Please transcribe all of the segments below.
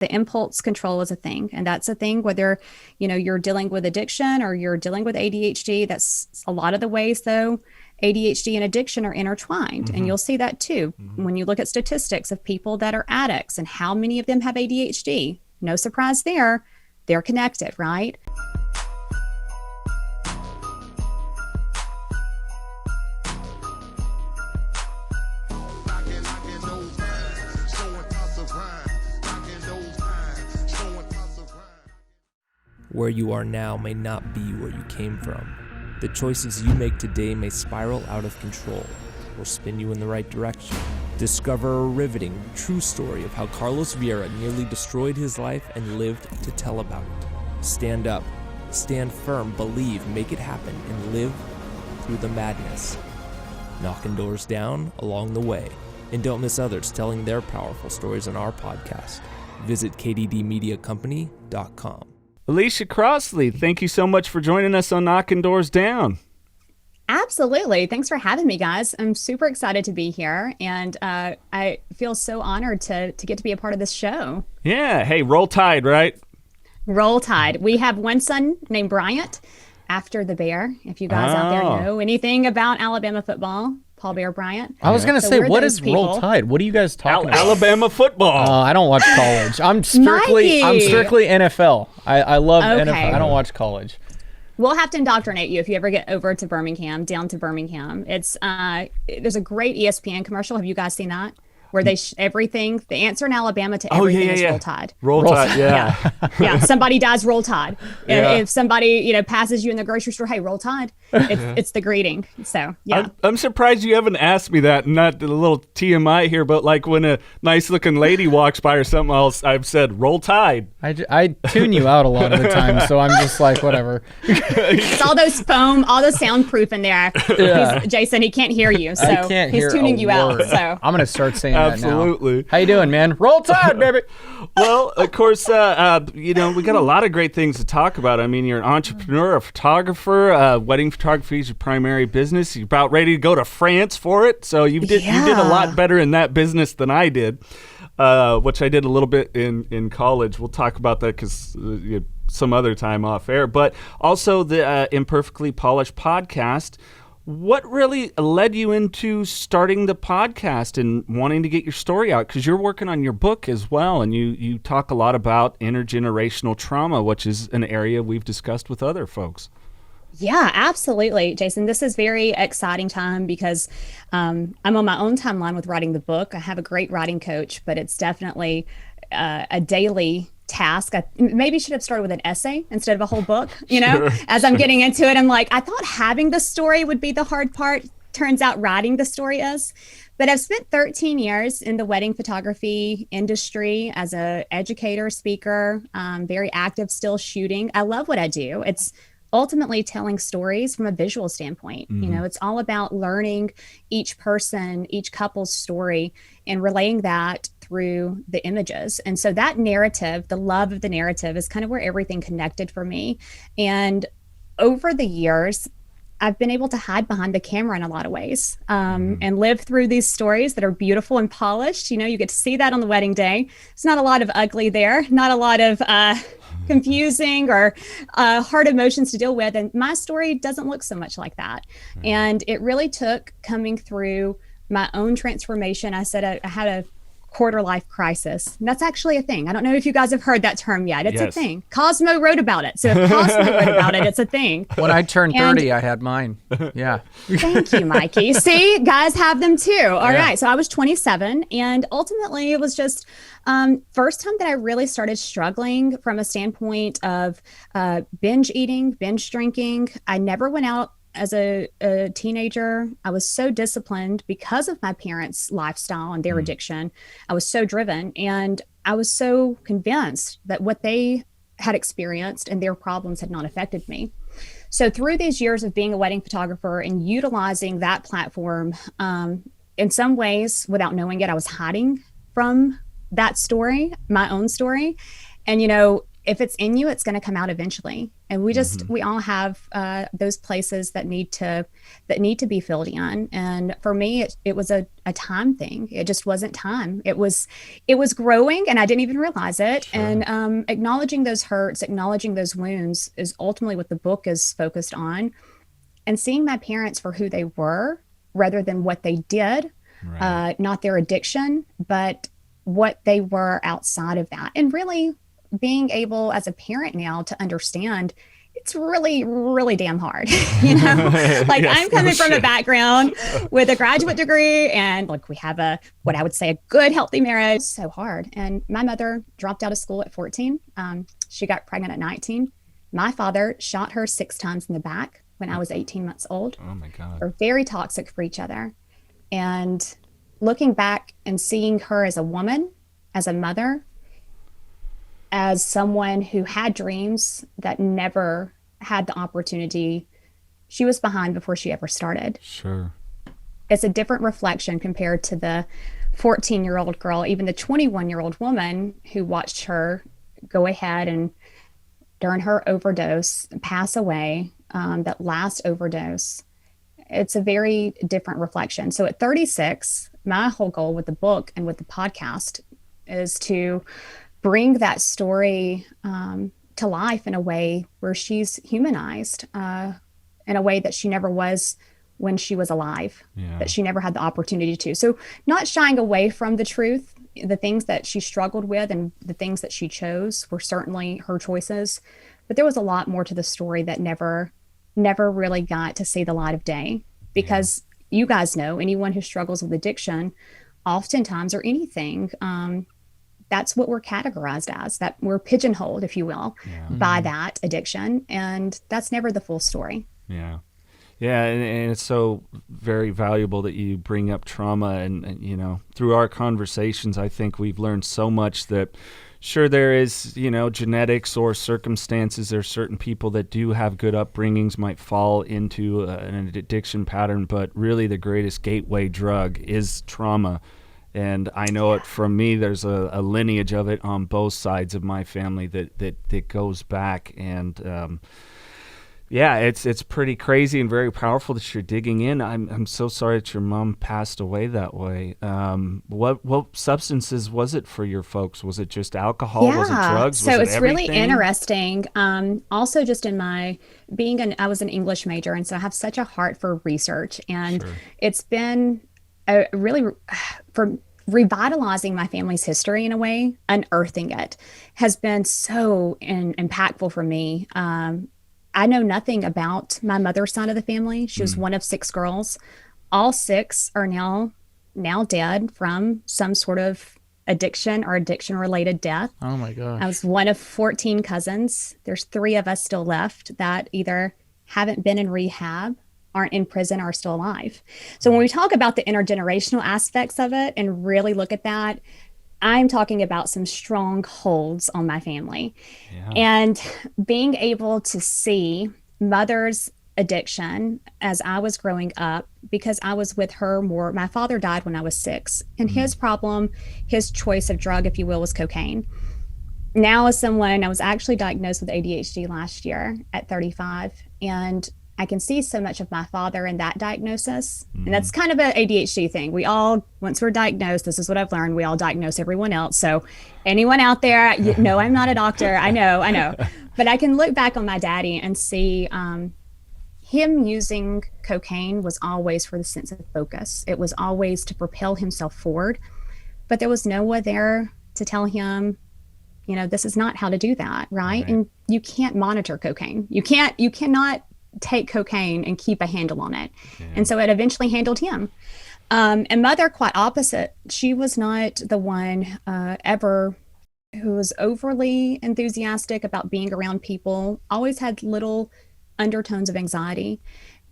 The impulse control is a thing. And that's a thing, whether, you're dealing with addiction or you're dealing with ADHD. That's a lot of the ways, though, ADHD and addiction are intertwined. Mm-hmm. And you'll see that too when you look at statistics of people that are addicts and how many of them have ADHD. No surprise there. They're connected, right? Where you are now may not be where you came from. The choices you make today may spiral out of control or spin you in the right direction. Discover a riveting, true story of how Carlos Vieira nearly destroyed his life and lived to tell about it. Stand up, stand firm, believe, make it happen, and live through the madness. Knocking doors down along the way. And don't miss others telling their powerful stories on our podcast. Visit kddmediacompany.com. Alisha Crossley, thank you so much for joining us on Knocking Doors Down. Absolutely. Thanks for having me, guys. I'm super excited to be here, and I feel so honored to get to be a part of this show. Yeah. Hey, roll Tide, right? Roll Tide. We have one son named Bryant, after the Bear. If you guys out there know anything about Alabama football, Paul Bear Bryant. I was going to say, what is Roll Tide? What are you guys talking about? Alabama football. I don't watch college. I'm strictly NFL. I love NFL. I don't watch college. We'll have to indoctrinate you if you ever get over to Birmingham, down to Birmingham. It's there's a great ESPN commercial. Have you guys seen that? Where they everything, the answer in Alabama to everything is Roll Tide. Roll Tide, yeah. Yeah, somebody dies, Roll Tide. Yeah. If somebody, passes you in the grocery store, hey, Roll Tide. It's the greeting. So, yeah. I'm surprised you haven't asked me that. Not a little TMI here, but like when a nice looking lady walks by or something else, I've said, Roll Tide. I tune you out a lot of the time, so I'm just like, whatever. It's all those foam, all the soundproof in there. Yeah. Jason, he can't hear you, so he's tuning you out. So I'm going to start saying absolutely. That now. How you doing, man? Roll Tide, baby. Well, of course, we got a lot of great things to talk about. I mean, you're an entrepreneur, a photographer. Wedding photography is your primary business. You're about ready to go to France for it. So you did a lot better in that business than I did, which I did a little bit in college. We'll talk about that because some other time off air. But also the Imperfectly Polished podcast. What really led you into starting the podcast and wanting to get your story out? Because you're working on your book as well, and you talk a lot about intergenerational trauma, which is an area we've discussed with other folks. Yeah, absolutely, Jason. This is very exciting time because I'm on my own timeline with writing the book. I have a great writing coach, but it's definitely a daily task. I maybe should have started with an essay instead of a whole book, Sure. As I'm getting into it, I'm like, I thought having the story would be the hard part. Turns out writing the story is. But I've spent 13 years in the wedding photography industry as an educator, speaker, very active, still shooting. I love what I do. It's ultimately telling stories from a visual standpoint. Mm-hmm. It's all about learning each person, each couple's story, and relaying that through the images. And so that narrative, the love of the narrative, is kind of where everything connected for me. And over the years, I've been able to hide behind the camera in a lot of ways, and live through these stories that are beautiful and polished. You get to see that on the wedding day. It's not a lot of ugly there, not a lot of confusing or hard emotions to deal with. And my story doesn't look so much like that. And it really took coming through my own transformation. I said I had a quarter life crisis. And that's actually a thing. I don't know if you guys have heard that term yet. It's a thing. Cosmo wrote about it. So if Cosmo wrote about it, it's a thing. When I turned 30, I had mine. Yeah. Thank you, Mikey. See, guys have them too. All right. So I was 27, and ultimately it was just first time that I really started struggling from a standpoint of binge eating, binge drinking. I never went out as a teenager. I was so disciplined because of my parents' lifestyle and their addiction. I was so driven, and I was so convinced that what they had experienced and their problems had not affected me. So through these years of being a wedding photographer and utilizing that platform, in some ways, without knowing it, I was hiding from that story, my own story. And, if it's in you, it's going to come out eventually. And we all have those places that need to be filled in. And for me, it was a time thing. It just wasn't time. It was growing, and I didn't even realize it. Sure. And acknowledging those hurts, acknowledging those wounds is ultimately what the book is focused on. And seeing my parents for who they were rather than what they did, right. Not their addiction, but what they were outside of that. And really being able as a parent now to understand it's really, really damn hard. You know, like yes, I'm coming from a background with a graduate degree, and like we have what I would say a good, healthy marriage. So hard. And my mother dropped out of school at 14. She got pregnant at 19. My father shot her 6 times in the back when I was 18 months old. Oh my God. They're very toxic for each other. And looking back and seeing her as a woman, as a mother, as someone who had dreams that never had the opportunity, she was behind before she ever started. Sure. It's a different reflection compared to the 14-year-old girl, even the 21-year-old woman who watched her go ahead and during her overdose, pass away, that last overdose. It's a very different reflection. So at 36, my whole goal with the book and with the podcast is to bring that story to life in a way where she's humanized in a way that she never was when she was alive, that she never had the opportunity to. So not shying away from the truth, the things that she struggled with and the things that she chose were certainly her choices, but there was a lot more to the story that never really got to see the light of day, because you guys know, anyone who struggles with addiction, oftentimes, or anything, that's what we're categorized as, that we're pigeonholed, if you will, by that addiction. And that's never the full story. Yeah. Yeah. And it's so very valuable that you bring up trauma. And, you know, through our conversations, I think we've learned so much that sure, there is, you know, genetics or circumstances. There are certain people that do have good upbringings, might fall into an addiction pattern, but really the greatest gateway drug is trauma. And I know it from me. There's a lineage of it on both sides of my family that goes back. And it's pretty crazy and very powerful that you're digging in. I'm so sorry that your mom passed away that way. What substances was it for your folks? Was it just alcohol? Was it drugs? So it's everything? Really interesting. Also, just in my I was an English major, and so I have such a heart for research, and it's been really for revitalizing my family's history in a way, unearthing it has been so impactful for me. I know nothing about my mother's side of the family. She was one of 6 girls. All 6 are now dead from some sort of addiction or addiction-related death. Oh my gosh. I was one of 14 cousins. There's 3 of us still left that either haven't been in rehab, aren't in prison, or are still alive. So when we talk about the intergenerational aspects of it and really look at that, I'm talking about some strong holds on my family. And being able to see mother's addiction as I was growing up, because I was with her more. My father died when I was 6, and his problem, his choice of drug, if you will, was cocaine. Now, as someone, I was actually diagnosed with ADHD last year at 35, and I can see so much of my father in that diagnosis. And that's kind of an ADHD thing. We all, once we're diagnosed, this is what I've learned, we all diagnose everyone else. So anyone out there, no, I'm not a doctor. I know. But I can look back on my daddy and see him using cocaine was always for the sense of focus. It was always to propel himself forward. But there was no one there to tell him, you know, this is not how to do that, right? And you can't monitor cocaine. You cannot take cocaine and keep a handle on it. And so it eventually handled him. And mother, quite opposite. She was not the one ever who was overly enthusiastic about being around people, always had little undertones of anxiety.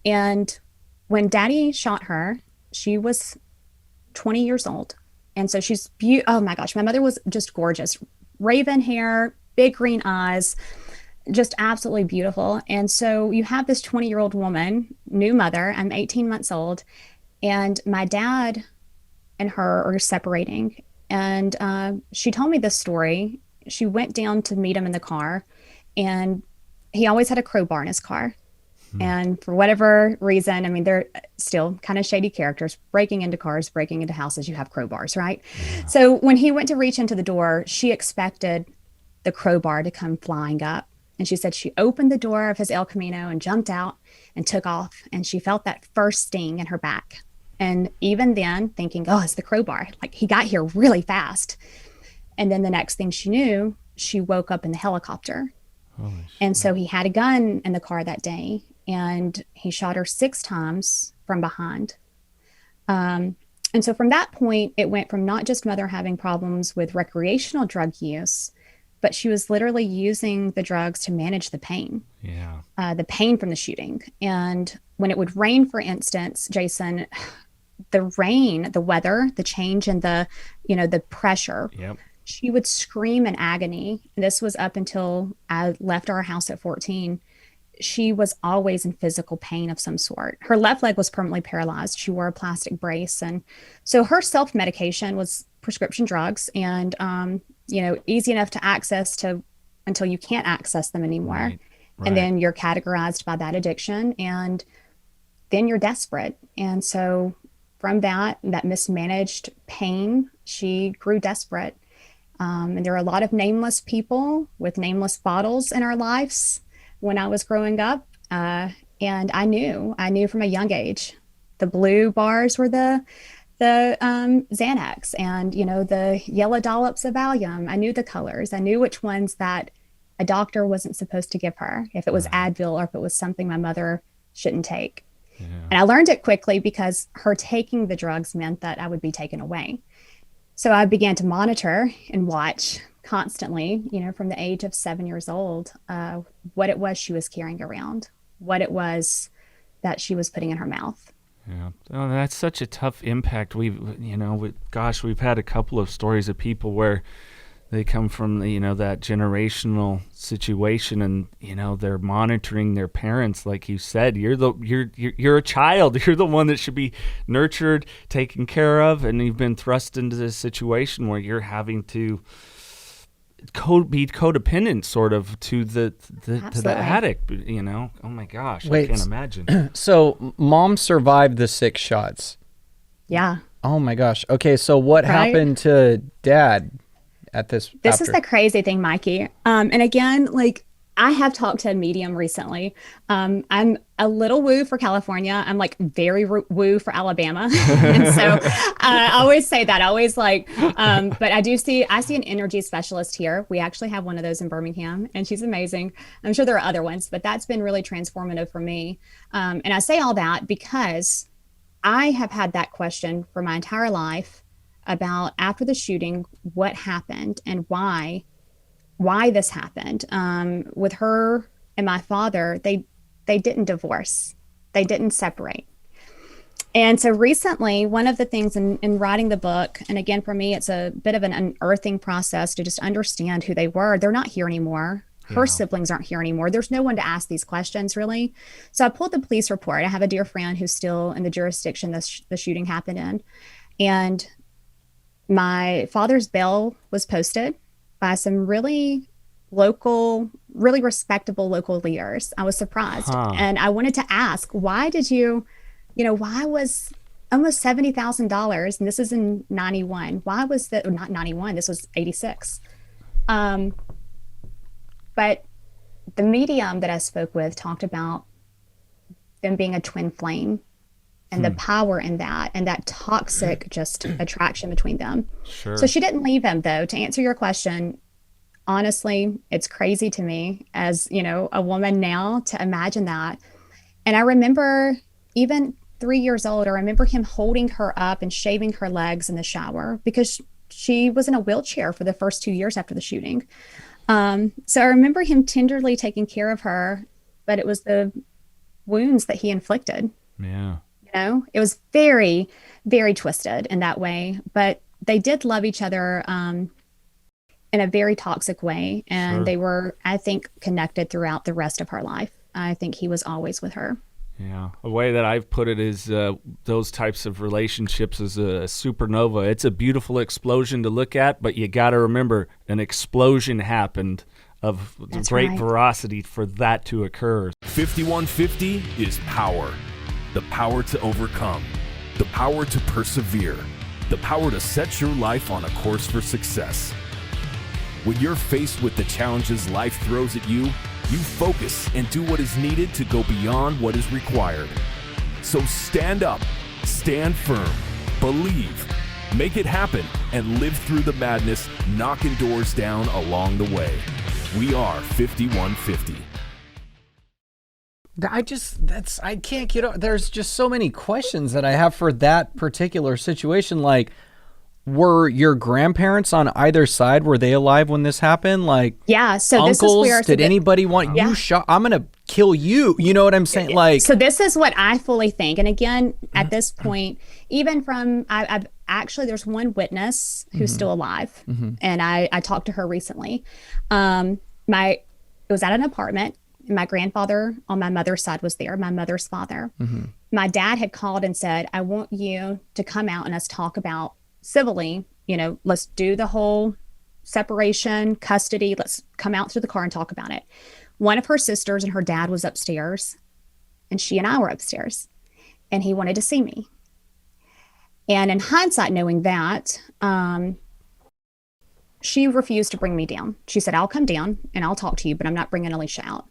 And when daddy shot her, she was 20 years old. And so she's oh my gosh, my mother was just gorgeous. Raven hair, big green eyes, just absolutely beautiful. And so you have this 20-year-old woman, new mother, I'm 18 months old, and my dad and her are separating. And she told me this story. she went down to meet him in the car, and he always had a crowbar in his car. And for whatever reason, I mean, they're still kind of shady characters, breaking into cars, breaking into houses. You have crowbars, right? Yeah. So when he went to reach into the door, she expected the crowbar to come flying up. And she said she opened the door of his El Camino and jumped out and took off. And she felt that first sting in her back. And even then thinking, oh, it's the crowbar. Like, he got here really fast. And then the next thing she knew, she woke up in the helicopter. And so he had a gun in the car that day, and he shot her 6 times from behind. And so from that point, it went from not just mother having problems with recreational drug use, but she was literally using the drugs to manage the pain. Yeah. The pain from the shooting. And when it would rain, for instance, Jason, the rain, the weather, the change in the, the pressure. Yep. She would scream in agony. This was up until I left our house at 14. She was always in physical pain of some sort. Her left leg was permanently paralyzed. She wore a plastic brace. And so her self-medication was prescription drugs, and, easy enough to access to until you can't access them anymore. Right. And then you're categorized by that addiction, and then you're desperate. And so from that mismanaged pain, she grew desperate. And there are a lot of nameless people with nameless bottles in our lives when I was growing up. And I knew from a young age, the blue bars were the Xanax, and, the yellow dollops of Valium. I knew the colors. I knew which ones that a doctor wasn't supposed to give her, if it was Advil or if it was something my mother shouldn't take. Yeah. And I learned it quickly because her taking the drugs meant that I would be taken away. So I began to monitor and watch constantly, from the age of 7 years old, what it was she was carrying around, what it was that she was putting in her mouth. Yeah, oh, that's such a tough impact. We've had a couple of stories of people where they come from, that generational situation, and, they're monitoring their parents. Like you said, you're a child. You're the one that should be nurtured, taken care of, and you've been thrust into this situation where you're having to be codependent, sort of, to the addict. Oh my gosh, wait, I can't imagine. So mom survived the 6 shots. Yeah. Oh my gosh. Okay, so what happened to dad? This is the crazy thing, Mikey. And again, I have talked to a medium recently. I'm a little woo for California. I'm very woo for Alabama. And so I always say that. I always but I see an energy specialist here. We actually have one of those in Birmingham, and she's amazing. I'm sure there are other ones, but that's been really transformative for me. And I say all that because I have had that question for my entire life about, after the shooting, what happened and why this happened. With her and my father, they didn't divorce. They didn't separate. And so recently, one of the things in writing the book, and again, for me, it's a bit of an unearthing process to just understand who they were. They're not here anymore. Her siblings aren't here anymore. There's no one to ask these questions, really. So I pulled the police report. I have a dear friend who's still in the jurisdiction the shooting happened in. And my father's bail was posted by some really local, really respectable local leaders. I was surprised. And I wanted to ask, why did why was almost $70,000, and this is in 91. Why was that, not 91, this was 86. But the medium that I spoke with talked about them being a twin flame, and the power in that, and that toxic just attraction between them. Sure. So she didn't leave him, though. To answer your question, honestly, it's crazy to me as, a woman now to imagine that. And I remember, even 3 years old, I remember him holding her up and shaving her legs in the shower because she was in a wheelchair for the first 2 years after the shooting. So I remember him tenderly taking care of her, but it was the wounds that he inflicted. Yeah. It was very, very twisted in that way, but they did love each other in a very toxic way. And They were, I think, connected throughout the rest of her life. I think he was always with her. Yeah, a way that I've put it is those types of relationships is a supernova. It's a beautiful explosion to look at, but you got to remember an explosion happened of great veracity for that to occur. 5150 is power. The power to overcome. The power to persevere. The power to set your life on a course for success. When you're faced with the challenges life throws at you, you focus and do what is needed to go beyond what is required. So stand up, stand firm, believe, make it happen, and live through the madness, knocking doors down along the way. We are 5150. I can't get over. There's just so many questions that I have for that particular situation. Like, were your grandparents on either side, were they alive when this happened? Like, yeah, so uncles, this is where, did anybody want you shot? I'm going to kill you. You know what I'm saying? Like, so this is what I fully think. And again, at this point, even from, I've actually, there's one witness who's still alive. And I talked to her recently. It was at an apartment. My grandfather on my mother's side was there, my mother's father. My dad had called and said, I want you to come out and us talk about civilly, let's do the whole separation, custody. Let's come out to the car and talk about it. One of her sisters and her dad was upstairs, and she and I were upstairs, and he wanted to see me. And in hindsight, knowing that, she refused to bring me down. She said, I'll come down and I'll talk to you, but I'm not bringing Alisha out.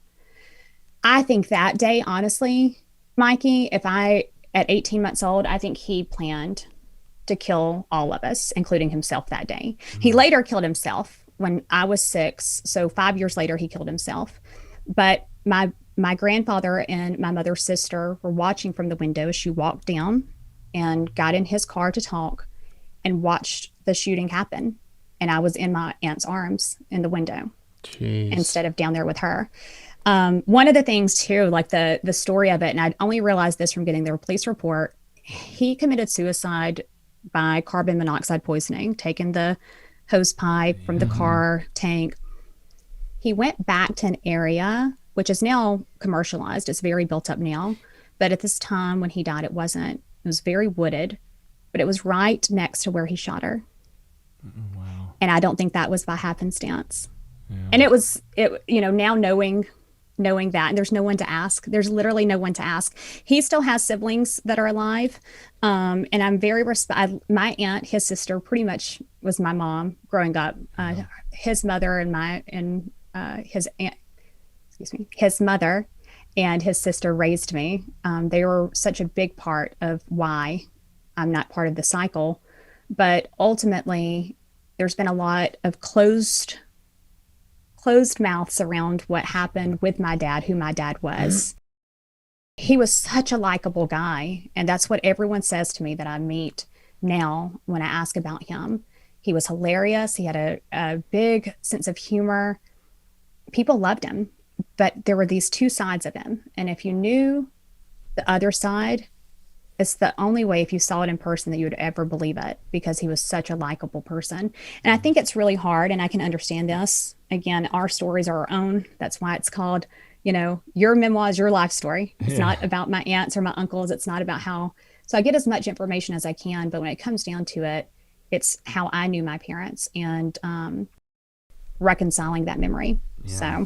I think that day, honestly, Mikey, at 18 months old, I think he planned to kill all of us, including himself that day. He later killed himself when I was 6. So 5 years later, he killed himself. But my grandfather and my mother's sister were watching from the window as she walked down and got in his car to talk and watched the shooting happen. And I was in my aunt's arms in the window. Jeez. Instead of down there with her. One of the things too, like the story of it, and I only realized this from getting the police report, he committed suicide by carbon monoxide poisoning, taking the hose pipe from the car tank. He went back to an area which is now commercialized. It's very built up now. But at this time when he died, it wasn't. It was very wooded, but it was right next to where he shot her. Wow. And I don't think that was by happenstance. Yeah. And it was, now knowing that, and there's no one to ask. There's literally no one to ask. He still has siblings that are alive. And I'm very my aunt, his sister, pretty much was my mom growing up. His mother and his aunt, his mother and his sister raised me. They were such a big part of why I'm not part of the cycle. But ultimately, there's been a lot of closed mouths around what happened with my dad, who my dad was. He was such a likable guy. And that's what everyone says to me that I meet now when I ask about him. He was hilarious. He had a big sense of humor. People loved him, but there were these two sides of him. And if you knew the other side, it's the only way, if you saw it in person, that you would ever believe it, because he was such a likable person. And I think it's really hard, and I can understand this. Again, our stories are our own. That's why it's called, your memoir is your life story. It's not about my aunts or my uncles. It's not about how. So I get as much information as I can, but when it comes down to it, it's how I knew my parents and reconciling that memory. Yeah.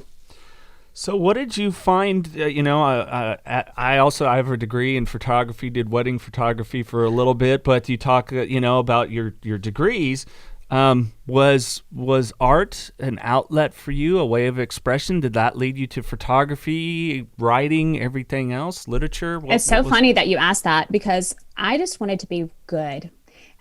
So what did you find? I also have a degree in photography, did wedding photography for a little bit, but you talk, about your degrees. Was art an outlet for you, a way of expression? Did that lead you to photography, writing, everything else, literature? It's so funny that you asked that, because I just wanted to be good.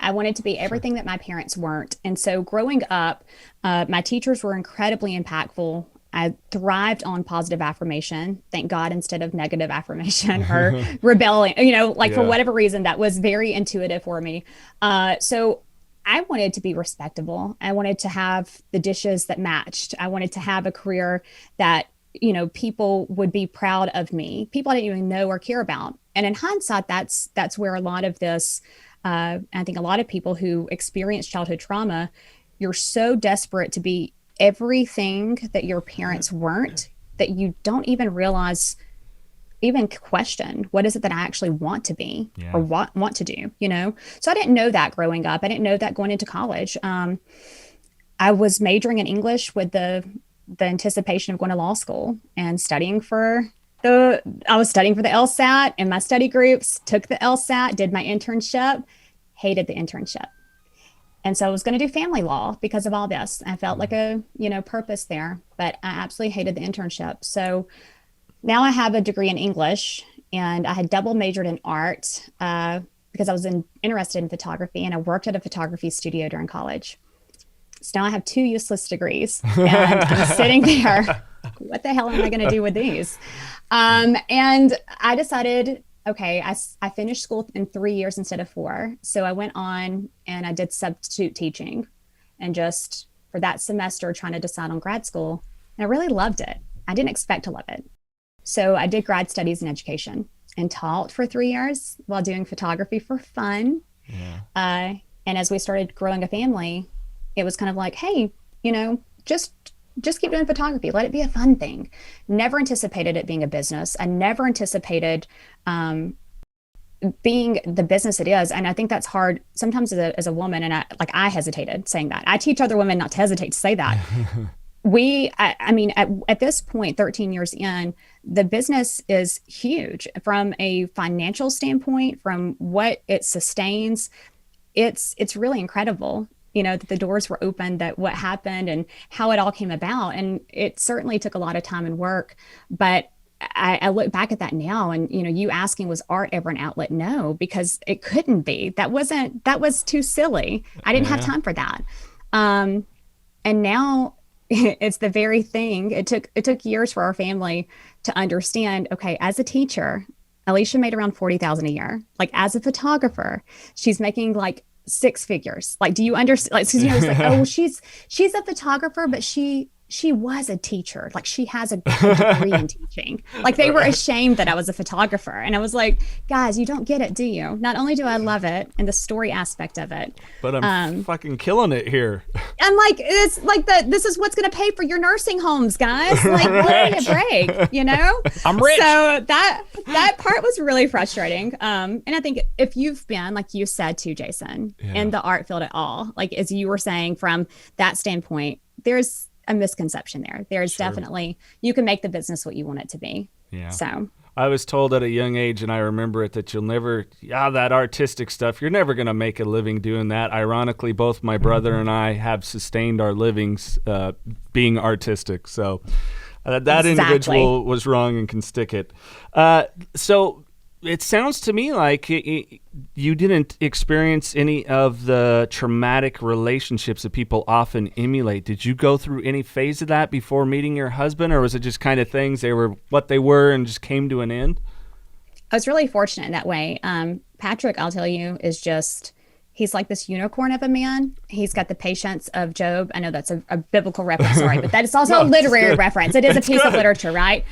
I wanted to be everything that my parents weren't. And so growing up, my teachers were incredibly impactful. I thrived on positive affirmation, thank God, instead of negative affirmation or rebelling, for whatever reason, that was very intuitive for me. So I wanted to be respectable. I wanted to have the dishes that matched. I wanted to have a career that, people would be proud of me, people I didn't even know or care about. And in hindsight, that's where a lot of this, I think a lot of people who experience childhood trauma, you're so desperate to be everything that your parents weren't, that you don't even realize even question what is it that I actually want to be Yeah. or want to do, you know? So I didn't know that growing up. I didn't know that going into college. I was majoring in English with the anticipation of going to law school and studying for I was studying for the LSAT in my study groups, took the LSAT, did my internship, hated the internship. And so I was going to do family law because of all this. I felt like a, purpose there, but I absolutely hated the internship. So now I have a degree in English, and I had double majored in art because I was interested in photography, and I worked at a photography studio during college. So now I have 2 useless degrees, and I'm sitting there, what the hell am I going to do with these? And I decided, okay, I finished school in 3 years instead of 4. So I went on and I did substitute teaching, and just for that semester trying to decide on grad school. And I really loved it. I didn't expect to love it. So I did grad studies in education and taught for 3 years while doing photography for fun. Yeah. And as we started growing a family, it was kind of like, hey, just keep doing photography. Let it be a fun thing. Never anticipated it being a business. I never anticipated being the business it is. And I think that's hard sometimes as a woman. And I hesitated saying that. I teach other women not to hesitate to say that. I mean, at this point, 13 years in, the business is huge from a financial standpoint, from what it sustains. It's really incredible, that the doors were open, that what happened and how it all came about. And it certainly took a lot of time and work, but I look back at that now, and, you asking, was art ever an outlet? No, because it couldn't be. That was too silly. I didn't have time for that. And now it's the very thing. It took years for our family to understand, okay, as a teacher, Alisha made around $40,000 a year. Like, as a photographer, she's making like 6 figures. Like, do you understand? Like, it's like, oh, she's a photographer, but she was a teacher. Like, she has a degree in teaching. Like, they were ashamed that I was a photographer. And I was like, guys, you don't get it, do you? Not only do I love it and the story aspect of it, but I'm fucking killing it here. I'm like, it's like this is what's going to pay for your nursing homes, guys. Like, give me a break, I'm rich. So that part was really frustrating. And I think if you've been, like you said too, Jason, in the art field at all, like as you were saying, from that standpoint, there's a misconception there. There's definitely, you can make the business what you want it to be. Yeah. So I was told at a young age, and I remember it, that you'll never, that artistic stuff, you're never going to make a living doing that. Ironically, both my brother and I have sustained our livings being artistic. So that individual was wrong and can stick it. So it sounds to me like you didn't experience any of the traumatic relationships that people often emulate. Did you go through any phase of that before meeting your husband, or was it just kind of things, they were what they were and just came to an end? I was really fortunate in that way. Patrick, I'll tell you, he's like this unicorn of a man. He's got the patience of Job. I know that's a biblical reference, sorry, but that is also a literary reference. It is a piece of literature, right?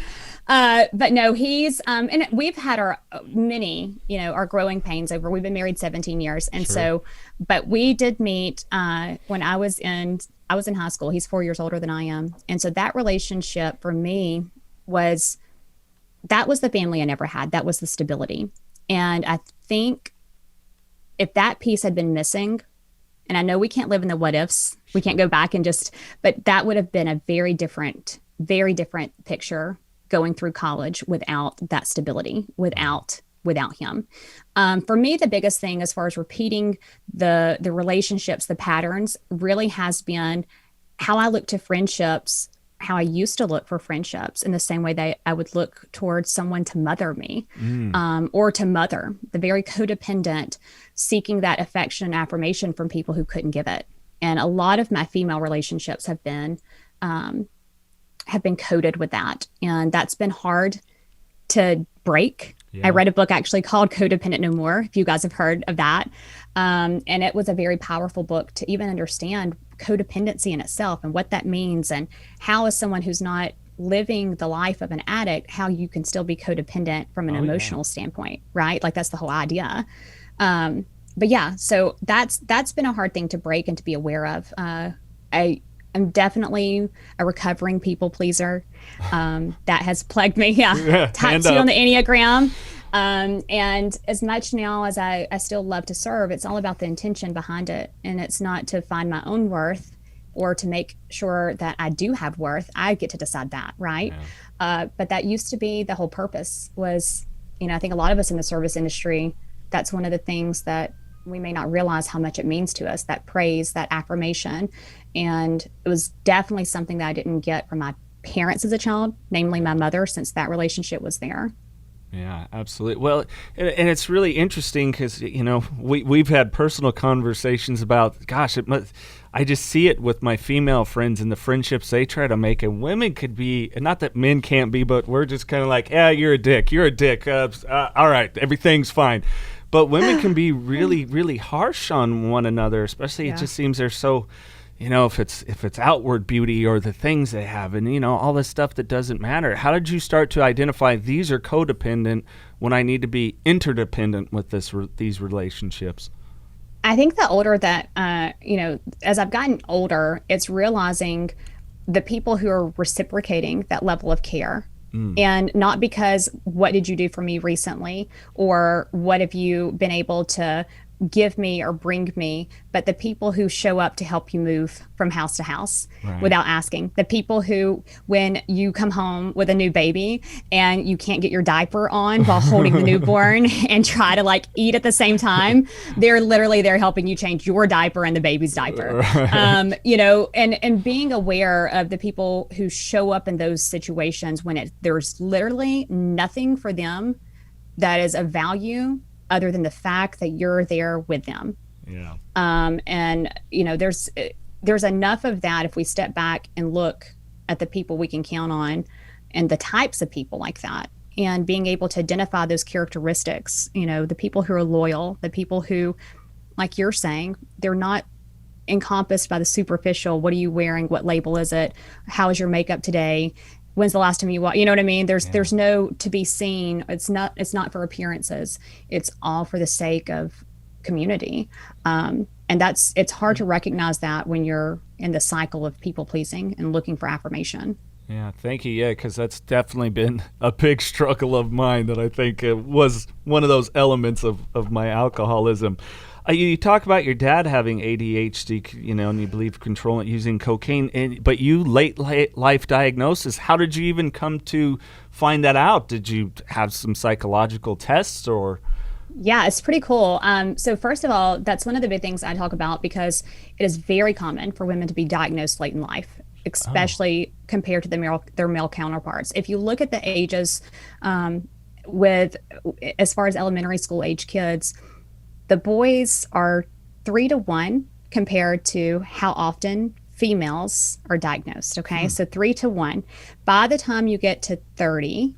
But no, he's, and we've had our growing pains over, we've been married 17 years. And so, but we did meet, when I was in high school. He's 4 years older than I am. And so that relationship for me that was the family I never had. That was the stability. And I think if that piece had been missing, and I know we can't live in the what ifs, we can't go back but that would have been a very different picture going through college without that stability, without him. For me, the biggest thing as far as repeating the relationships, the patterns, really has been how I look to friendships, how I used to look for friendships in the same way that I would look towards someone to mother me, or to mother, the very codependent, seeking that affection and affirmation from people who couldn't give it. And a lot of my female relationships have been coded with that. And that's been hard to break. Yeah. I read a book actually called Codependent No More, if you guys have heard of that. And it was a very powerful book to even understand codependency in itself and what that means, and how, as someone who's not living the life of an addict, how you can still be codependent from an emotional standpoint, right? Like, that's the whole idea. But yeah, so that's been a hard thing to break and to be aware of. I'm definitely a recovering people pleaser. That has plagued me. Yeah, Type hand 2 up. on the Enneagram. And as much now as I still love to serve, it's all about the intention behind it. And it's not to find my own worth or to make sure that I do have worth. I get to decide that, right? But that used to be the whole purpose was, I think a lot of us in the service industry, that's one of the things that we may not realize how much it means to us, that praise, that affirmation. And it was definitely something that I didn't get from my parents as a child, namely my mother, since that relationship was there. Yeah, absolutely. Well, and it's really interesting because, we've had personal conversations about, gosh, I just see it with my female friends and the friendships they try to make. And women could be, not that men can't be, but we're just kind of like, yeah, you're a dick. All right, everything's fine. But women can be really, really harsh on one another, especially it just seems they're so, if it's outward beauty or the things they have and, all this stuff that doesn't matter. How did you start to identify these are codependent when I need to be interdependent with these relationships? I think the older that, as I've gotten older, it's realizing the people who are reciprocating that level of care. And not because what did you do for me recently or what have you been able to give me or bring me, but the people who show up to help you move from house to house without asking. The people who, when you come home with a new baby and you can't get your diaper on while holding the newborn and try to eat at the same time, they're literally there helping you change your diaper and the baby's diaper. And being aware of the people who show up in those situations when there's literally nothing for them that is of value other than the fact that you're there with them. Yeah. There's enough of that if we step back and look at the people we can count on and the types of people like that and being able to identify those characteristics, the people who are loyal, the people who, like you're saying, they're not encompassed by the superficial. What are you wearing? What label is it? How is your makeup today? When's the last time you know what I mean? There's no to be seen. It's not for appearances. It's all for the sake of community. And it's hard to recognize that when you're in the cycle of people pleasing and looking for affirmation. Yeah, thank you. Yeah, because that's definitely been a big struggle of mine that I think was one of those elements of my alcoholism. You talk about your dad having ADHD, and you believe controlling using cocaine, but you late life diagnosis. How did you even come to find that out? Did you have some psychological tests or? Yeah, it's pretty cool. So first of all, that's one of the big things I talk about because it is very common for women to be diagnosed late in life, especially compared to their male counterparts. If you look at the ages as far as elementary school age kids, the boys are 3-to-1 compared to how often females are diagnosed. Okay. So 3-to-1. By the time you get to 30,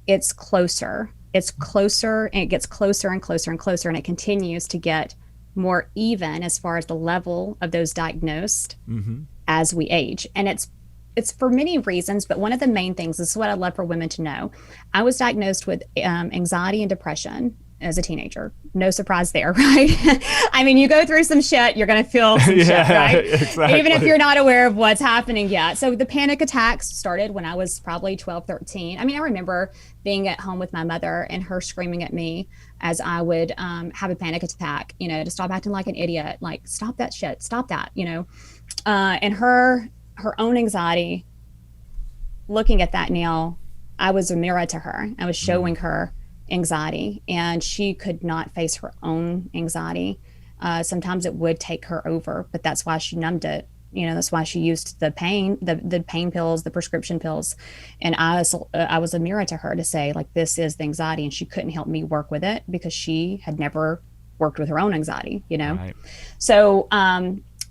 it's closer. It's closer and it gets closer and closer and closer. And it continues to get more even as far as the level of those diagnosed as we age. And it's for many reasons, but one of the main things, this is what I'd love for women to know. I was diagnosed with anxiety and depression as a teenager. No surprise there, right? I mean, you go through some shit, you're going to feel some shit, right? Exactly. Even if you're not aware of what's happening yet. So the panic attacks started when I was probably 12, 13. I mean, I remember being at home with my mother and her screaming at me as I would have a panic attack, to stop acting like an idiot, like, stop that shit, stop that, and her own anxiety, looking at that now, I was a mirror to her. I was showing her anxiety, and she could not face her own anxiety. Sometimes it would take her over, but that's why she numbed it. That's why she used the pain pills, the prescription pills. And I was a mirror to her to say, like, this is the anxiety, and she couldn't help me work with it because she had never worked with her own anxiety, Right. So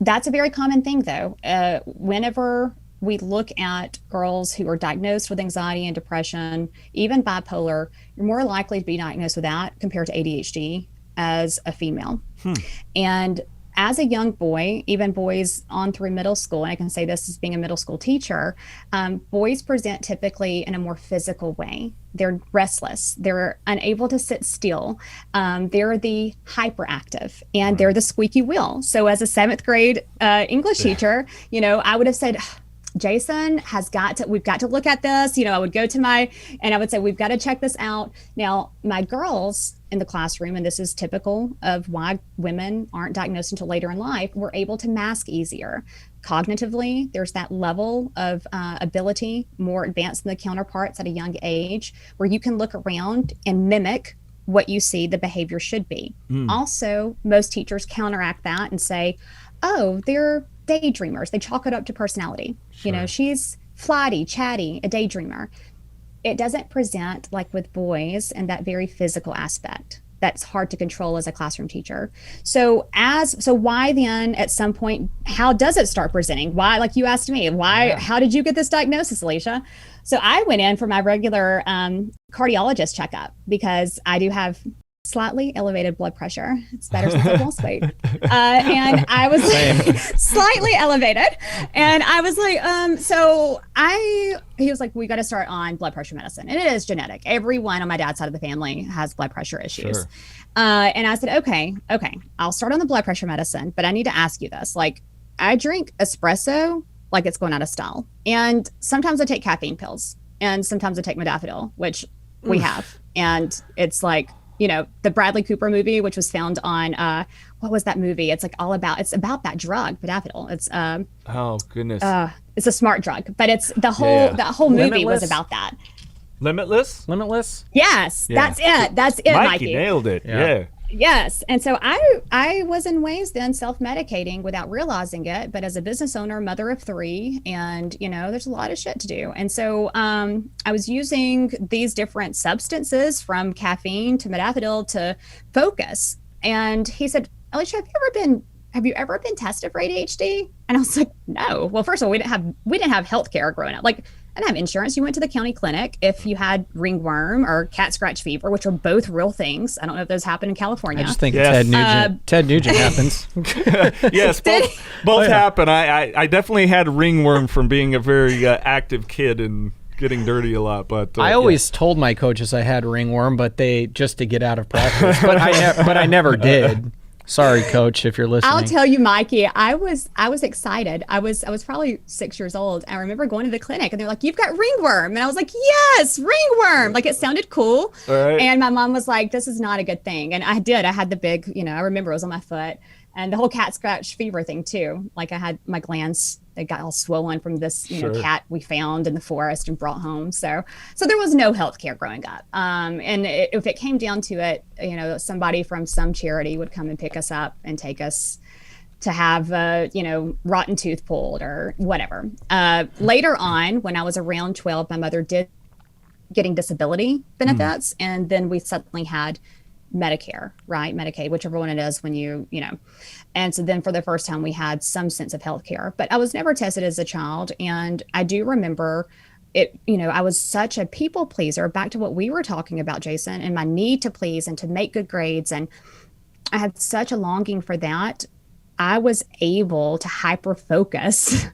that's a very common thing, though. Whenever we look at girls who are diagnosed with anxiety and depression, even bipolar, you're more likely to be diagnosed with that compared to ADHD as a female. And as a young boy, even boys on through middle school, and I can say this as being a middle school teacher, boys present typically in a more physical way. They're restless. They're unable to sit still. They're the hyperactive, and they're the squeaky wheel. So as a seventh grade English teacher, I would have said, Jason we've got to look at this. I would go to and I would say, we've got to check this out. Now, my girls in the classroom, and this is typical of why women aren't diagnosed until later in life, were able to mask easier. Cognitively, there's that level of ability more advanced than the counterparts at a young age, where you can look around and mimic what you see the behavior should be. Also, most teachers counteract that and say, oh, they're daydreamers. They chalk it up to personality. Sure. She's flighty, chatty, a daydreamer. It doesn't present like with boys and that very physical aspect that's hard to control as a classroom teacher. So why then at some point, how does it start presenting? Why, like you asked me, how did you get this diagnosis, Alisha? So I went in for my regular cardiologist checkup because I do have slightly elevated blood pressure. It's better since I've lost weight. And I was slightly elevated. And I was like, he was like, we got to start on blood pressure medicine. And it is genetic. Everyone on my dad's side of the family has blood pressure issues. Sure. And I said, okay, I'll start on the blood pressure medicine, but I need to ask you this. Like, I drink espresso like it's going out of style. And sometimes I take caffeine pills, and sometimes I take Modafinil, which we have. And it's like, the Bradley Cooper movie, which was found on, what was that movie? It's about that drug, Modafinil. It's, oh goodness. It's a smart drug, but it's that whole movie was about that. Limitless? Yes, Yeah. That's it, Mikey. Nailed it. Yeah. Yes. And so I was in ways then self-medicating without realizing it, but as a business owner, mother of 3, and there's a lot of shit to do. And so I was using these different substances, from caffeine to Modafinil, to focus. And he said, Alisha, have you ever been tested for ADHD? And I was like, no. Well, first of all, we didn't have healthcare growing up. Like, I didn't have insurance. You went to the county clinic if you had ringworm or cat scratch fever, which are both real things. I don't know if those happen in California. I just think Yes. Ted Nugent happens. Yes, both happen. I definitely had ringworm from being a very active kid and getting dirty a lot. But I always told my coaches I had ringworm, but they just to get out of practice. But I never did. Sorry, coach, if you're listening. I'll tell you, Mikey, I was excited. I was probably 6 years old. I remember going to the clinic and they're like, you've got ringworm. And I was like, yes, ringworm. Like, it sounded cool. All right. And my mom was like, this is not a good thing. And I had the big, I remember it was on my foot, and the whole cat scratch fever thing too. Like, I had my glands, they got all swollen from this, Sure. cat we found in the forest and brought home. So there was no health care growing up. And if it came down to it, somebody from some charity would come and pick us up and take us to have rotten tooth pulled or whatever. Later on, when I was around 12, my mother did getting disability benefits, and then we suddenly had Medicare, right? Medicaid, whichever one it is when and so then for the first time we had some sense of healthcare. But I was never tested as a child, and I do remember it, I was such a people pleaser, back to what we were talking about, Jason, and my need to please and to make good grades, and I had such a longing for that. I was able to hyper focus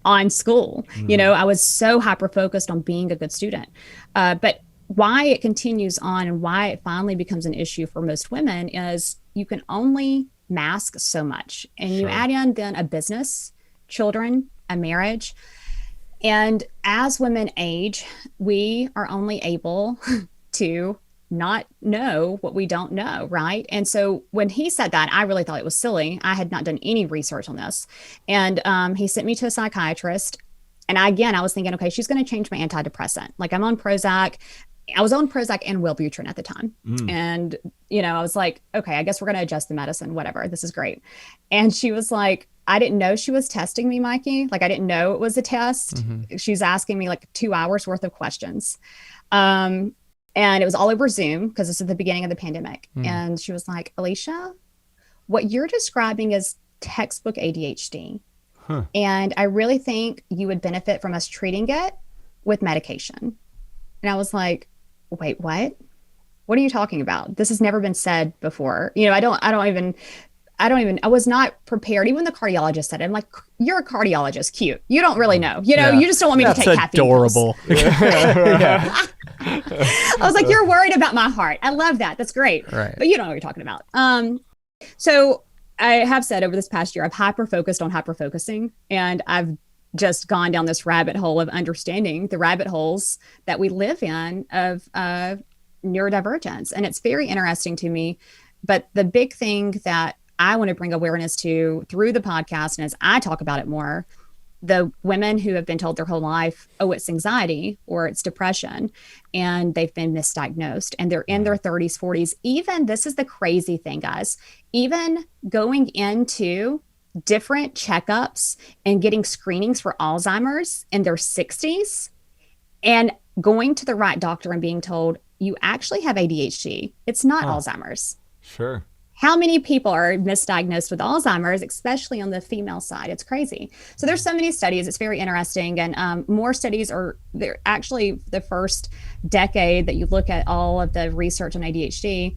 on school. I was so hyper focused on being a good student. But why it continues on and why it finally becomes an issue for most women is you can only mask so much. And you add in then a business, children, a marriage. And as women age, we are only able to not know what we don't know, right? And so when he said that, I really thought it was silly. I had not done any research on this. And he sent me to a psychiatrist. And I was thinking, okay, she's going to change my antidepressant. Like, I'm on Prozac. I was on Prozac and Wellbutrin at the time. And, I was like, okay, I guess we're going to adjust the medicine, whatever. This is great. And she was like, I didn't know she was testing me, Mikey. Like, I didn't know it was a test. She's asking me like 2 hours worth of questions. And it was all over Zoom because this is the beginning of the pandemic. And she was like, Alisha, what you're describing is textbook ADHD. And I really think you would benefit from us treating it with medication. And I was like, wait, what? What are you talking about? This has never been said before. I I was not prepared. Even the cardiologist said it. I'm like, you're a cardiologist, cute. You don't really know. You know, you just don't want me to take caffeine pills. I was like, you're worried about my heart. I love that. That's great. Right. But you don't know what you're talking about. So I have said over this past year, I've hyper-focused on hyper-focusing, and I've just gone down this rabbit hole of understanding the rabbit holes that we live in of neurodivergence. And it's very interesting to me. But the big thing that I want to bring awareness to through the podcast, and as I talk about it more, the women who have been told their whole life, oh, it's anxiety or it's depression, and they've been misdiagnosed, and they're in their 30s, 40s. Even, this is the crazy thing, guys, even going into different checkups and getting screenings for Alzheimer's in their 60s and going to the right doctor and being told, you actually have ADHD. It's not Alzheimer's. Sure. How many people are misdiagnosed with Alzheimer's, especially on the female side? It's crazy. So there's so many studies. It's very interesting. And more studies are there. Actually, the first decade that you look at all of the research on ADHD,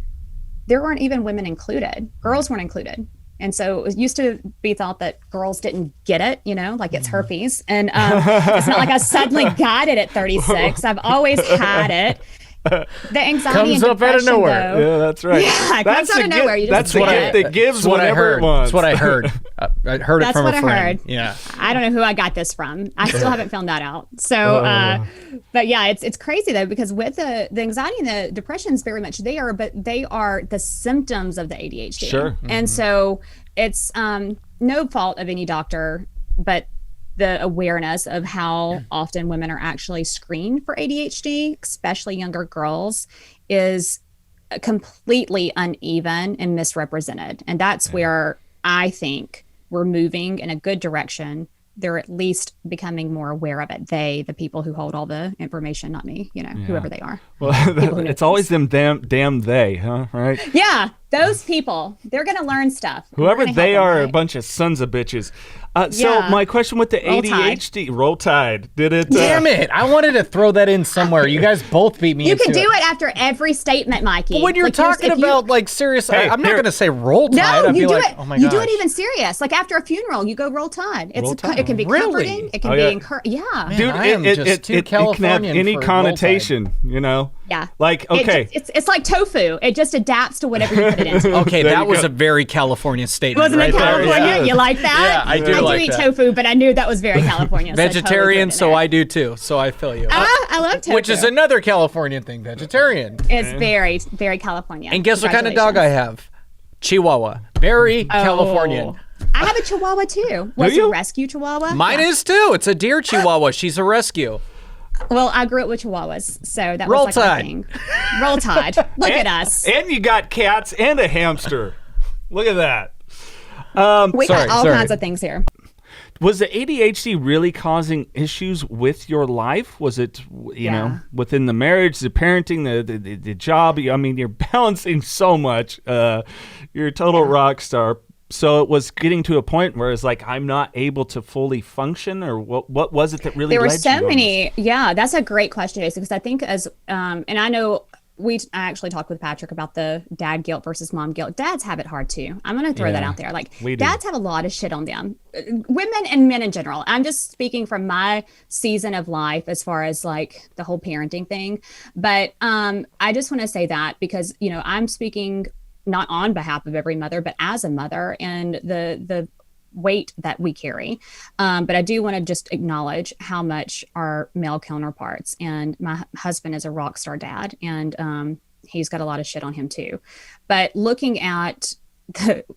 there weren't even women included. Girls weren't included. And so it used to be thought that girls didn't get it, you know, like it's herpes. And it's not like I suddenly got it at 36. I've always had it. The anxiety comes and up out of depression, nowhere. though. Yeah, that's right. Yeah, it comes out of nowhere. You That's just the get gift it. that gives That's what I whatever heard. it wants. That's what I heard. I heard it That's from what a I friend. heard. Yeah. I don't know who I got this from. I still haven't found that out. So, but yeah, it's crazy though, because with the anxiety and the depression is very much there, but they are the symptoms of the ADHD. Sure. And so it's no fault of any doctor, but the awareness of how often women are actually screened for ADHD, especially younger girls, is completely uneven and misrepresented. And that's where I think we're moving in a good direction. They're at least becoming more aware of it. The people who hold all the information, not me, you know, whoever they are. Well, it's always them damn they, huh? Right? Yeah, those people, they're going to learn stuff. Whoever they are, right? a bunch of sons of bitches. So my question with the Roll Tide. ADHD, Roll Tide, did it? Damn it. I wanted to throw that in somewhere. You guys both beat me You into can do it after every statement, Mikey. But when you're Like, talking if you- about like serious, Hey, I'm not here. going to say roll tide. No, I'd you be do like, it. oh my You gosh. do it even serious. Like after a funeral, you go roll tide. Roll Tide. It can be Really? comforting. It can Oh, be yeah. encouraging. Yeah. Dude, I am just too it can have Californian any for Roll connotation, you know? Yeah. Like, okay. It's like tofu. It just adapts to whatever you put it into. Okay, There that you was go. a very California statement. Wasn't right it there. California? Yeah. You like that? Yeah, I do I like eat that. tofu, but I knew that was very California. so I totally Vegetarian, threw it in so there. I do too. So I feel you. I love tofu. Which is another Californian thing, vegetarian. It's very, very California. And guess what kind of dog I have? Chihuahua. Very Californian. I have a Chihuahua too. Was you? a rescue Chihuahua? Mine Yeah. is too. It's a deer Chihuahua. She's a rescue. Well, I grew up with Chihuahuas, so that Roll was like my Tide. thing. Roll Tide. Look at us. And you got cats and a hamster. Look at that. We sorry, got all sorry. kinds of things here. Was the ADHD really causing issues with your life? Was it, you know, within the marriage, the parenting, the job? I mean, you're balancing so much. You're a total rock star. So it was getting to a point where it's like, I'm not able to fully function, or what was it that really There were led so you on many. Yeah, that's a great question, Jason, because I think and I know I actually talked with Patrick about the dad guilt versus mom guilt. Dads have it hard too. I'm going to throw that out there. Like we do. dads have a lot of shit on them, women and men in general. I'm just speaking from my season of life as far as like the whole parenting thing. But I just want to say that because, you know, I'm speaking not on behalf of every mother, but as a mother and the weight that we carry. But I do want to just acknowledge how much our male counterparts, and my husband is a rock star dad, and he's got a lot of shit on him too. But looking at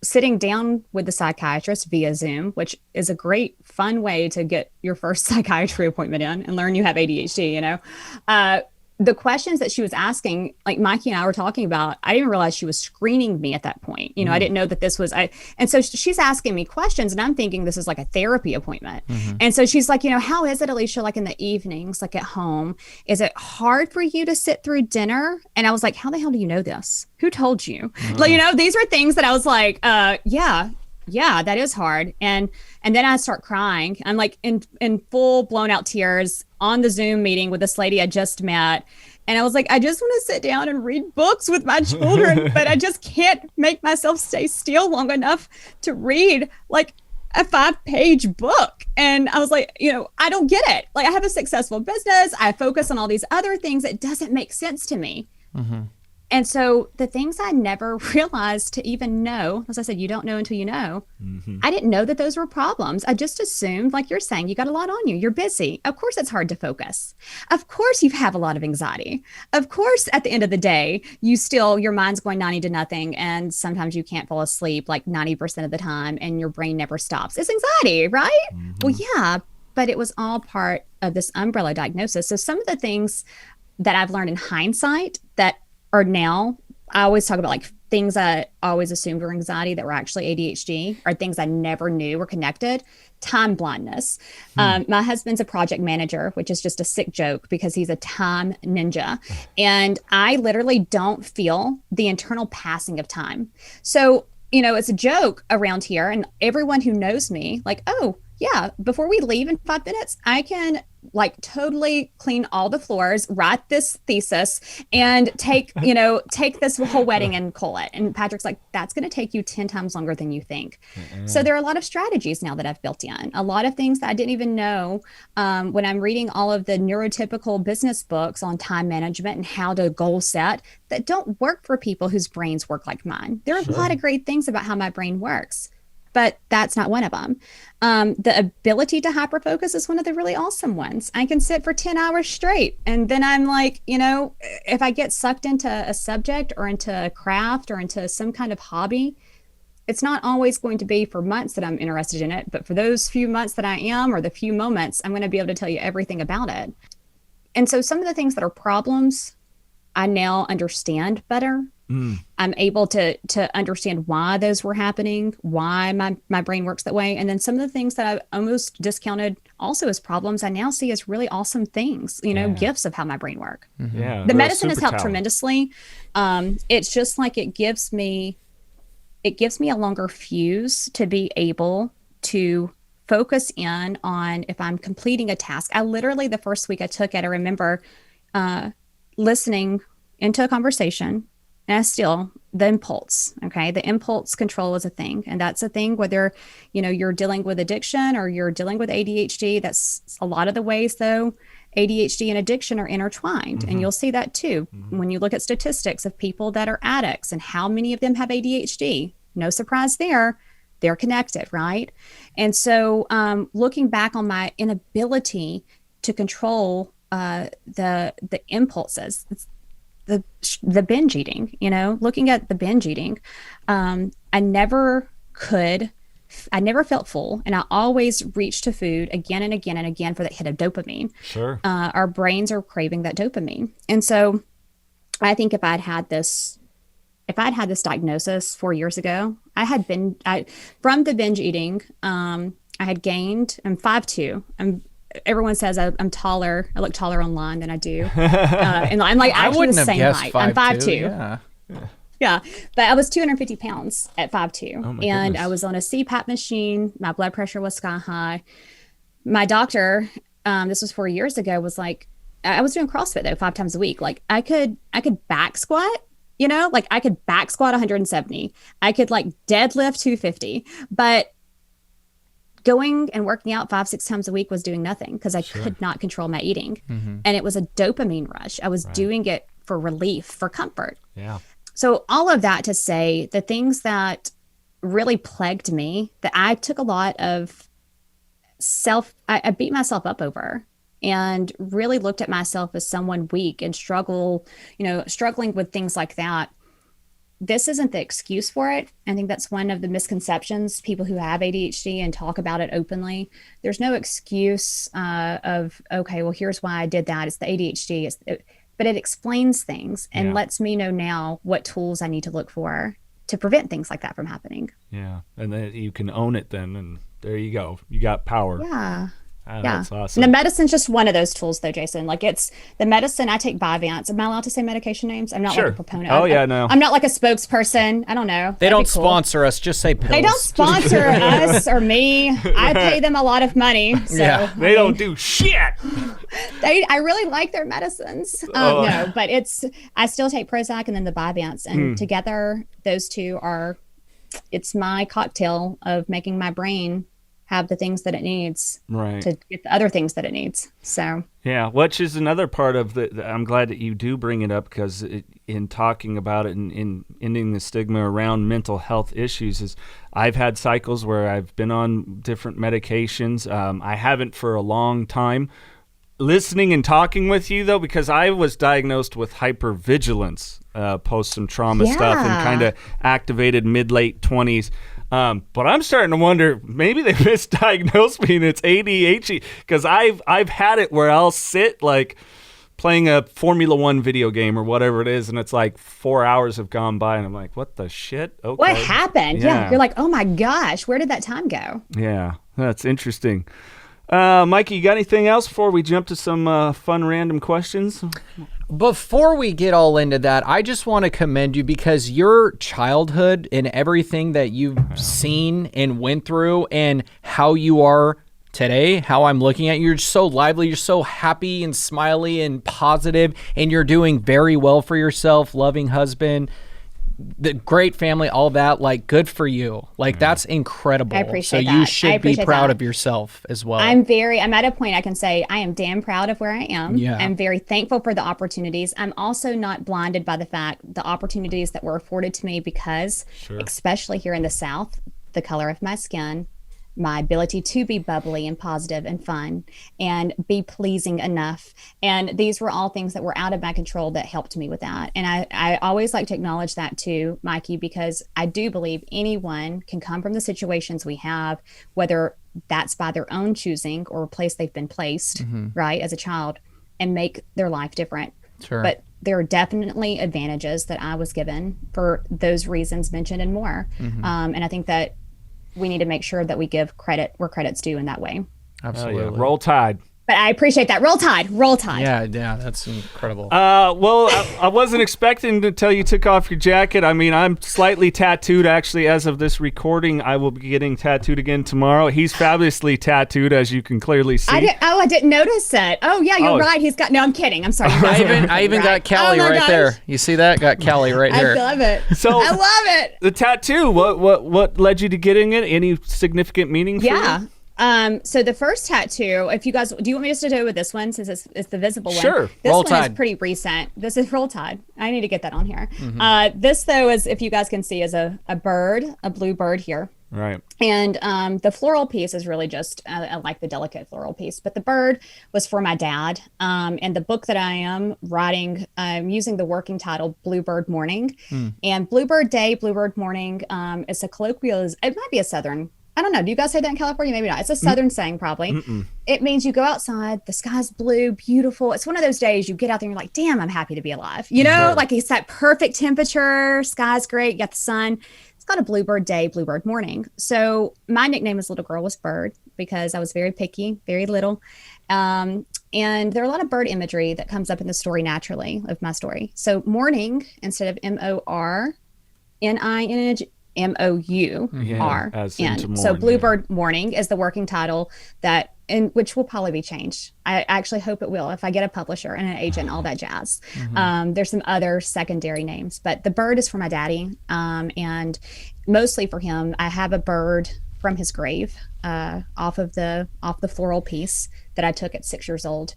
sitting down with the psychiatrist via Zoom, which is a great fun way to get your first psychiatry appointment in and learn you have ADHD, you know, the questions that she was asking, like Mikey and I were talking about, I didn't realize she was screening me at that point. You know, I didn't know that this was, and so she's asking me questions and I'm thinking this is like a therapy appointment. And so she's like, you know, how is it, Alisha, like in the evenings, like at home, is it hard for you to sit through dinner? And I was like, how the hell do you know this? Who told you? Like, you know, these are things that I was like, yeah, Yeah, that is hard. And then I start crying. I'm like in full blown out tears on the Zoom meeting with this lady I just met. And I was like, I just want to sit down and read books with my children, but I just can't make myself stay still long enough to read like a 5-page book. And I was like, I don't get it. Like, I have a successful business. I focus on all these other things. It doesn't make sense to me. Mm-hmm. And so the things I never realized to even know, as I said, you don't know until you know. Mm-hmm. I didn't know that those were problems. I just assumed, like you're saying, you got a lot on you. You're busy. Of course, it's hard to focus. Of course, you have a lot of anxiety. Of course, at the end of the day, your mind's going 90 to nothing. And sometimes you can't fall asleep like 90% of the time and your brain never stops. It's anxiety, right? Mm-hmm. Well, yeah, but it was all part of this umbrella diagnosis. So some of the things that I've learned in hindsight that are now, I always talk about like things I always assumed were anxiety that were actually ADHD, or things I never knew were connected. Time blindness. My husband's a project manager, which is just a sick joke because he's a time ninja. And I literally don't feel the internal passing of time. So, it's a joke around here, and everyone who knows me, like, oh, yeah, before we leave in 5 minutes, I can like totally clean all the floors, write this thesis, and take this whole wedding and call it. And Patrick's like, that's going to take you 10 times longer than you think. So there are a lot of strategies now that I've built in, a lot of things that I didn't even know when I'm reading all of the neurotypical business books on time management and how to goal set that don't work for people whose brains work like mine. There are a lot of great things about how my brain works, but that's not one of them. The ability to hyperfocus is one of the really awesome ones. I can sit for 10 hours straight. And then I'm like, if I get sucked into a subject or into a craft or into some kind of hobby, it's not always going to be for months that I'm interested in it. But for those few months that I am, or the few moments, I'm going to be able to tell you everything about it. And so some of the things that are problems, I now understand better. I'm able to understand why those were happening, why my brain works that way. And then some of the things that I almost discounted also as problems, I now see as really awesome things, gifts of how my brain work. Mm-hmm. Yeah, the medicine has helped tremendously. It's just like it gives me a longer fuse to be able to focus in on if I'm completing a task. I literally, the first week I took it, I remember listening into a conversation. And the impulse, okay? The impulse control is a thing. And that's a thing, whether, you're dealing with addiction or you're dealing with ADHD. That's a lot of the ways, though, ADHD and addiction are intertwined. Mm-hmm. And you'll see that, too, when you look at statistics of people that are addicts and how many of them have ADHD. No surprise there. They're connected, right? And so looking back on my inability to control the impulses, the binge eating, looking at the binge eating, I never felt full, and I always reached to food again and again and again for that hit of dopamine. Sure. Our brains are craving that dopamine. And so I think if I'd had this diagnosis 4 years ago, from the binge eating, I had gained, I'm 5'2". Everyone says I'm taller. I look taller online than I do. And I'm like actually the same height. I'm 5'2". Yeah. But I was 250 pounds at 5'2". Oh, and goodness. I was on a CPAP machine. My blood pressure was sky high. My doctor, this was 4 years ago, was like, I was doing CrossFit though 5 times a week. Like I could back squat, like I could back squat 170. I could like deadlift 250, but going and working out 5-6 times a week was doing nothing because I could not control my eating. Mm-hmm. And it was a dopamine rush. I was doing it for relief, for comfort. Yeah. So all of that to say, the things that really plagued me, that I took a lot of I beat myself up over and really looked at myself as someone weak and struggling with things like that. This isn't the excuse for it. I think that's one of the misconceptions, people who have ADHD and talk about it openly. There's no excuse of, okay, well, here's why I did that. It's the ADHD. But it explains things and lets me know now what tools I need to look for to prevent things like that from happening. Yeah. And then you can own it then. And there you go. You got power. Yeah. Oh, Yeah. that's awesome. And the medicine's just one of those tools, though, Jason. Like, it's the medicine. I take Vyvanse. Am I allowed to say medication names? I'm not Sure. like a proponent. Oh, yeah, no. I'm not like a spokesperson. I don't know. They That'd don't be cool. sponsor us. Just say pills. They don't sponsor us or me. I pay them a lot of money. So, Yeah. They don't do shit. I really like their medicines. No, but I still take Prozac and then the Vyvanse, and together those two it's my cocktail of making my brain have the things that it needs Right. to get the other things that it needs. So Yeah, which is another part of I'm glad that you do bring it up, because in talking about it and in ending the stigma around mental health issues is I've had cycles where I've been on different medications. I haven't for a long time. Listening and talking with you, though, because I was diagnosed with hypervigilance post some trauma stuff and kind of activated mid-late 20s. But I'm starting to wonder, maybe they misdiagnosed me and it's ADHD, because I've had it where I'll sit like playing a Formula One video game or whatever it is, and it's like 4 hours have gone by, and I'm like, what the shit? Okay. what happened? Yeah. You're like, oh my gosh, where did that time go? Yeah, that's interesting. Mikey, you got anything else before we jump to some fun random questions? Before we get all into that, I just want to commend you, because your childhood and everything that you've seen and went through and how you are today, how I'm looking at you, you're so lively, you're so happy and smiley and positive, and you're doing very well for yourself, loving husband, the great family, all that. Like, good for you. Like, that's incredible. I appreciate so you that. I should be appreciate proud that. of yourself as well. I'm at a point I can say I am damn proud of where I am. Yeah. I'm very thankful for the opportunities. I'm also not blinded by the fact the opportunities that were afforded to me because, especially here in the South, the color of my skin, my ability to be bubbly and positive and fun and be pleasing enough. And these were all things that were out of my control that helped me with that. And I always like to acknowledge that too, Mikey, because I do believe anyone can come from the situations we have, whether that's by their own choosing or a place they've been placed, right, as a child, and make their life different. Sure. But there are definitely advantages that I was given for those reasons mentioned and more. And I think that we need to make sure that we give credit where credit's due in that way. Absolutely. Oh, yeah. Roll Tide. But I appreciate that. Roll Tide. Roll Tide. Yeah, that's incredible. Well, I wasn't expecting until you took off your jacket. I mean, I'm slightly tattooed, actually, as of this recording. I will be getting tattooed again tomorrow. He's fabulously tattooed, as you can clearly see. I didn't notice it. Oh, yeah, you're right. He's got, no, I'm kidding. I'm sorry. I even got Callie right there. You see that? Got Callie right here. I love it. So I love it. the tattoo, what led you to getting it? Any significant meaning for you? So the first tattoo, if you guys, do you want me just to do it with this one since it's the visible one? Sure. This Roll one Tide. is pretty recent. This is Roll Tide. I need to get that on here. This though is, if you guys can see, is a bird, a blue bird here. Right. And the floral piece is really just, I like the delicate floral piece, but the bird was for my dad. And the book that I am writing, I'm using the working title Bluebird Morning. And Bluebird Day, Bluebird Morning is a colloquial, it might be a Southern, I don't know. Do you guys say that in California? Maybe not. It's a Southern saying, probably. It means you go outside, the sky's blue, beautiful. It's one of those days you get out there and you're like, damn, I'm happy to be alive. You know, like it's that perfect temperature, sky's great, you got the sun. It's called a Bluebird Day, Bluebird Morning. So my nickname as a little girl was Bird because I was very picky, very little. And there are a lot of bird imagery that comes up in the story naturally of my story. So morning, instead of MORNING, so Bluebird Morning is the working title which will probably be changed. I actually hope it will if I get a publisher and an agent, all that jazz. There's some other secondary names, but the bird is for my daddy, and mostly for him. I have a bird from his grave off the floral piece that I took at 6 years old,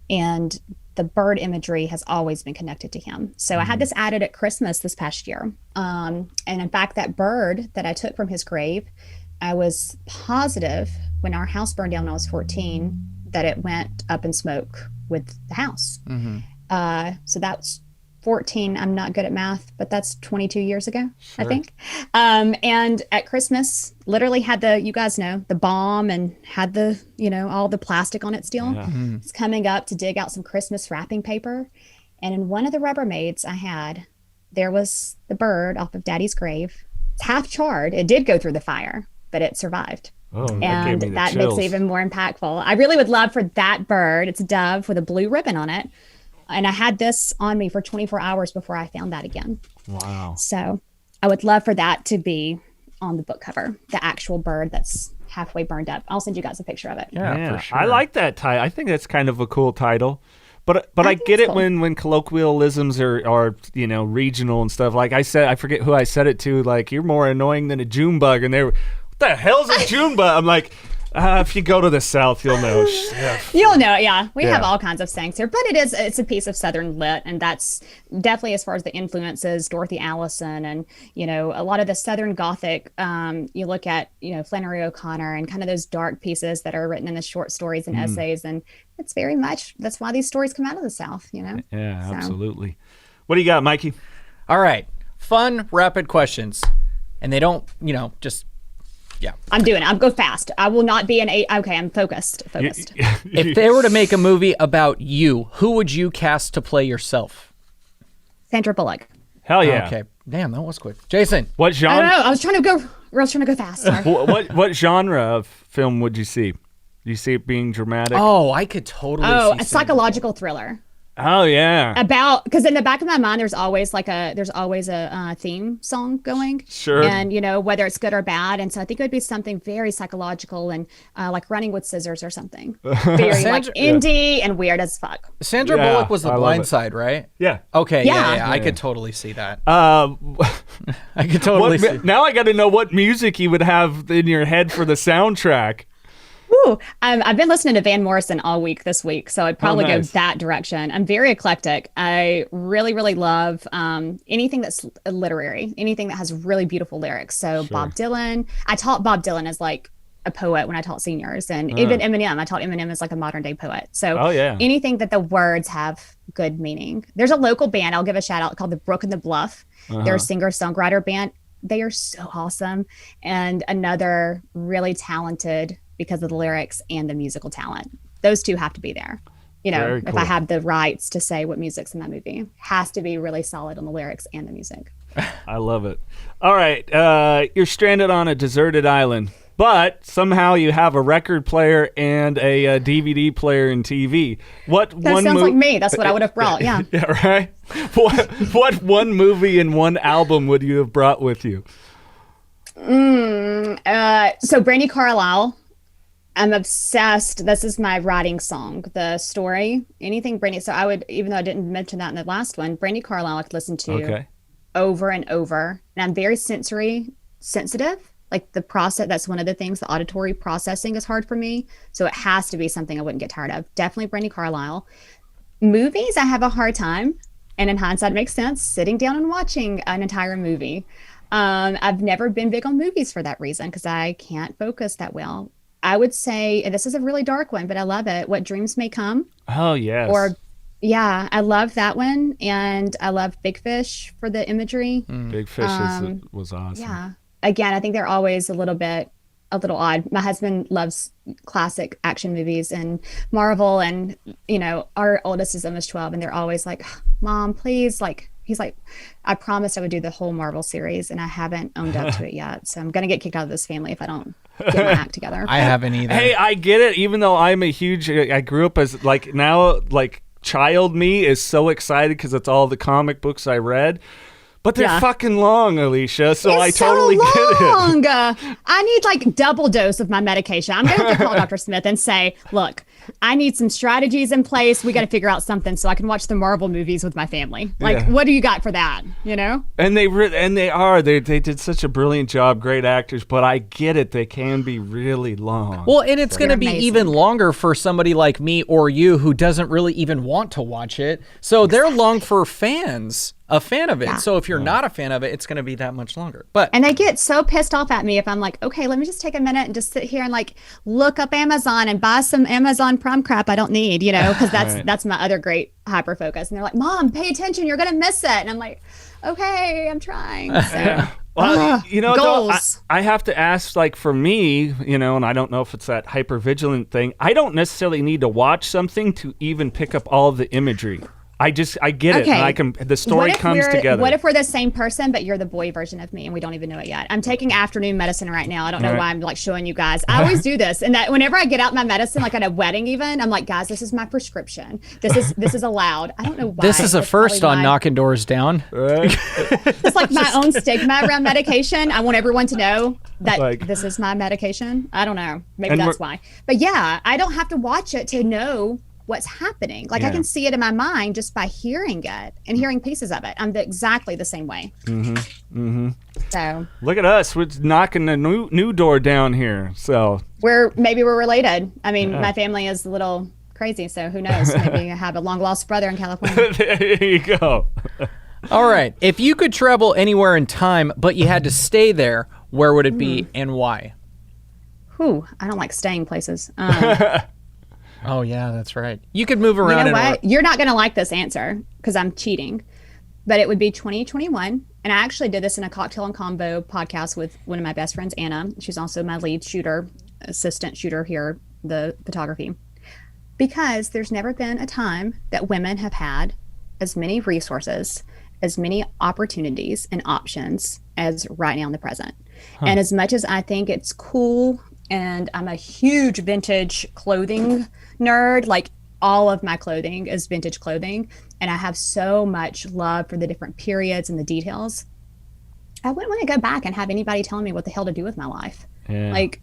and the bird imagery has always been connected to him. So I had this added at Christmas this past year. And in fact, that bird that I took from his grave, I was positive when our house burned down when I was 14 that it went up in smoke with the house. So that's 14. I'm not good at math, but that's 22 years ago, I think. And at Christmas, literally had you guys know, the bomb and had all the plastic on it still. It's coming up to dig out some Christmas wrapping paper. And in one of the Rubbermaids I had, there was the bird off of Daddy's grave. It's half charred. It did go through the fire, but it survived. Oh, that gave And me the that chills. makes it even more impactful. I really would love for that bird. It's a dove with a blue ribbon on it. And I had this on me for 24 hours before I found that again. Wow. So I would love for that to be on the book cover, the actual bird that's halfway burned up. I'll send you guys a picture of it. Yeah, for sure. I like that title. I think that's kind of a cool title. But I think get it's it cool. when colloquialisms are regional and stuff. Like I said, I forget who I said it to. Like, you're more annoying than a June bug, and they were, what the hell's a June bug? I'm like, if you go to the South, you'll know. You'll know, yeah. We Yeah. have all kinds of sayings here, but it's a piece of Southern lit, and that's definitely, as far as the influences, Dorothy Allison, and a lot of the Southern Gothic. You look at Flannery O'Connor and kind of those dark pieces that are written in the short stories and essays, and it's very much that's why these stories come out of the South. Yeah, So. absolutely. What do you got, Mikey? All right. Fun, rapid questions. And they don't, just, yeah. I'm doing it. I'm go fast. I will not be okay, I'm focused. If they were to make a movie about you, who would you cast to play yourself? Sandra Bullock. Hell yeah. Okay. Damn, that was quick. Jason. What I don't genre? know. I was trying to go fast. Sorry. What genre of film would you see? Do you see it being dramatic? Oh, I could totally see A Sandra psychological thriller. Oh, yeah. Because in the back of my mind, there's always a theme song going. Sure. And whether it's good or bad, and so I think it would be something very psychological and like Running with Scissors or something. Very like indie and weird as fuck. Sandra Yeah, Bullock was The I love Blind it. Side, right? Yeah. Okay, Yeah. yeah. I could totally see that. Uh, I could totally see. now I got to know what music you would have in your head for the soundtrack. Woo. I've been listening to Van Morrison all week this week, so I'd probably nice. go that direction. I'm very eclectic. I really, really love anything that's literary, anything that has really beautiful lyrics. So Bob Dylan. I taught Bob Dylan as like a poet when I taught seniors, and even Eminem. I taught Eminem as like a modern day poet. So anything that the words have good meaning. There's a local band I'll give a shout out called the Brook and the Bluff. They're a singer-songwriter band. They are so awesome, and another really talented because of the lyrics and the musical talent. Those two have to be there. Very If cool. I have the rights to say what music's in that movie, has to be really solid on the lyrics and the music. I love it. All right. You're stranded on a deserted island, but somehow you have a record player and a DVD player and TV. That Sounds like me. That's what I would have brought. Yeah. Yeah, right? What one movie and one album would you have brought with you? So Brandy Carlisle, I'm obsessed. This is my writing song, the story, anything Brandy. So I would, even though I didn't mention that in the last one, Brandy Carlisle I could listen to over and over. And I'm very sensory sensitive. Like the process, that's one of the things, the auditory processing is hard for me. So it has to be something I wouldn't get tired of. Definitely Brandy Carlisle. Movies, I have a hard time. And in hindsight, it makes sense, sitting down and watching an entire movie. I've never been big on movies for that reason, because I can't focus that well. I would say, and this is a really dark one, but I love it, What Dreams May Come. Oh, yes. Or, yeah, I love that one. And I love Big Fish for the imagery. Big Fish was awesome. Yeah. Again, I think they're always a little odd. My husband loves classic action movies and Marvel, and our oldest is almost 12, and they're always like, Mom, please, like, he's like, I promised I would do the whole Marvel series, and I haven't owned up to it yet. So I'm gonna get kicked out of this family if I don't get my act together. I haven't either. Hey, I get it. Even though I grew up as child me is so excited because it's all the comic books I read. But they're fucking long, Alicia, so I totally get it. I need like double dose of my medication. I'm going to have to call Dr. Smith and say, look, I need some strategies in place. We got to figure out something so I can watch the Marvel movies with my family. Like, what do you got for that? And they did such a brilliant job, great actors, but I get it. They can be really long. Well, and it's going to be amazing. even longer for somebody like me or you who doesn't really even want to watch it. So they're long for fans. A fan of it. Yeah. So if you're not a fan of it, it's going to be that much longer. And they get so pissed off at me if I'm like, okay, let me just take a minute and just sit here and like look up Amazon and buy some Amazon Prime crap I don't need, because that's my other great hyper focus. And they're like, Mom, pay attention, you're gonna miss it. And I'm like, okay, I'm trying. So, Well, goals. I have to ask, like, for me, and I don't know if it's that hypervigilant thing. I don't necessarily need to watch something to even pick up all of the imagery. I get it. And the story comes together. What if we're the same person, but you're the boy version of me and we don't even know it yet? I'm taking afternoon medicine right now. I don't know why I'm like showing you guys. I always do this. And that whenever I get out my medicine, like at a wedding even, I'm like, guys, this is my prescription. This is allowed. I don't know why. This is a first on knocking doors down. It's like my own stigma around medication. I want everyone to know that this is my medication. I don't know. Maybe that's why. But yeah, I don't have to watch it to know what's happening. Like I can see it in my mind just by hearing it and hearing pieces of it. I'm exactly the same way. So look at us. We're knocking a new door down here. So we're related. I mean, my family is a little crazy, so who knows? Maybe I have a long lost brother in California. There you go. All right. If you could travel anywhere in time, but you had to stay there, where would it be and why? I don't like staying places. Oh, yeah, that's right. You could move around. You know what? You're not going to like this answer because I'm cheating, but it would be 2021. And I actually did this in a Cocktail and Combo podcast with one of my best friends, Anna. She's also my lead assistant shooter here, the photography. Because there's never been a time that women have had as many resources, as many opportunities and options as right now in the present. And as much as I think it's cool, and I'm a huge vintage clothing nerd, like all of my clothing is vintage clothing, and I have so much love for the different periods and the details. I wouldn't want to go back and have anybody telling me what the hell to do with my life. Like,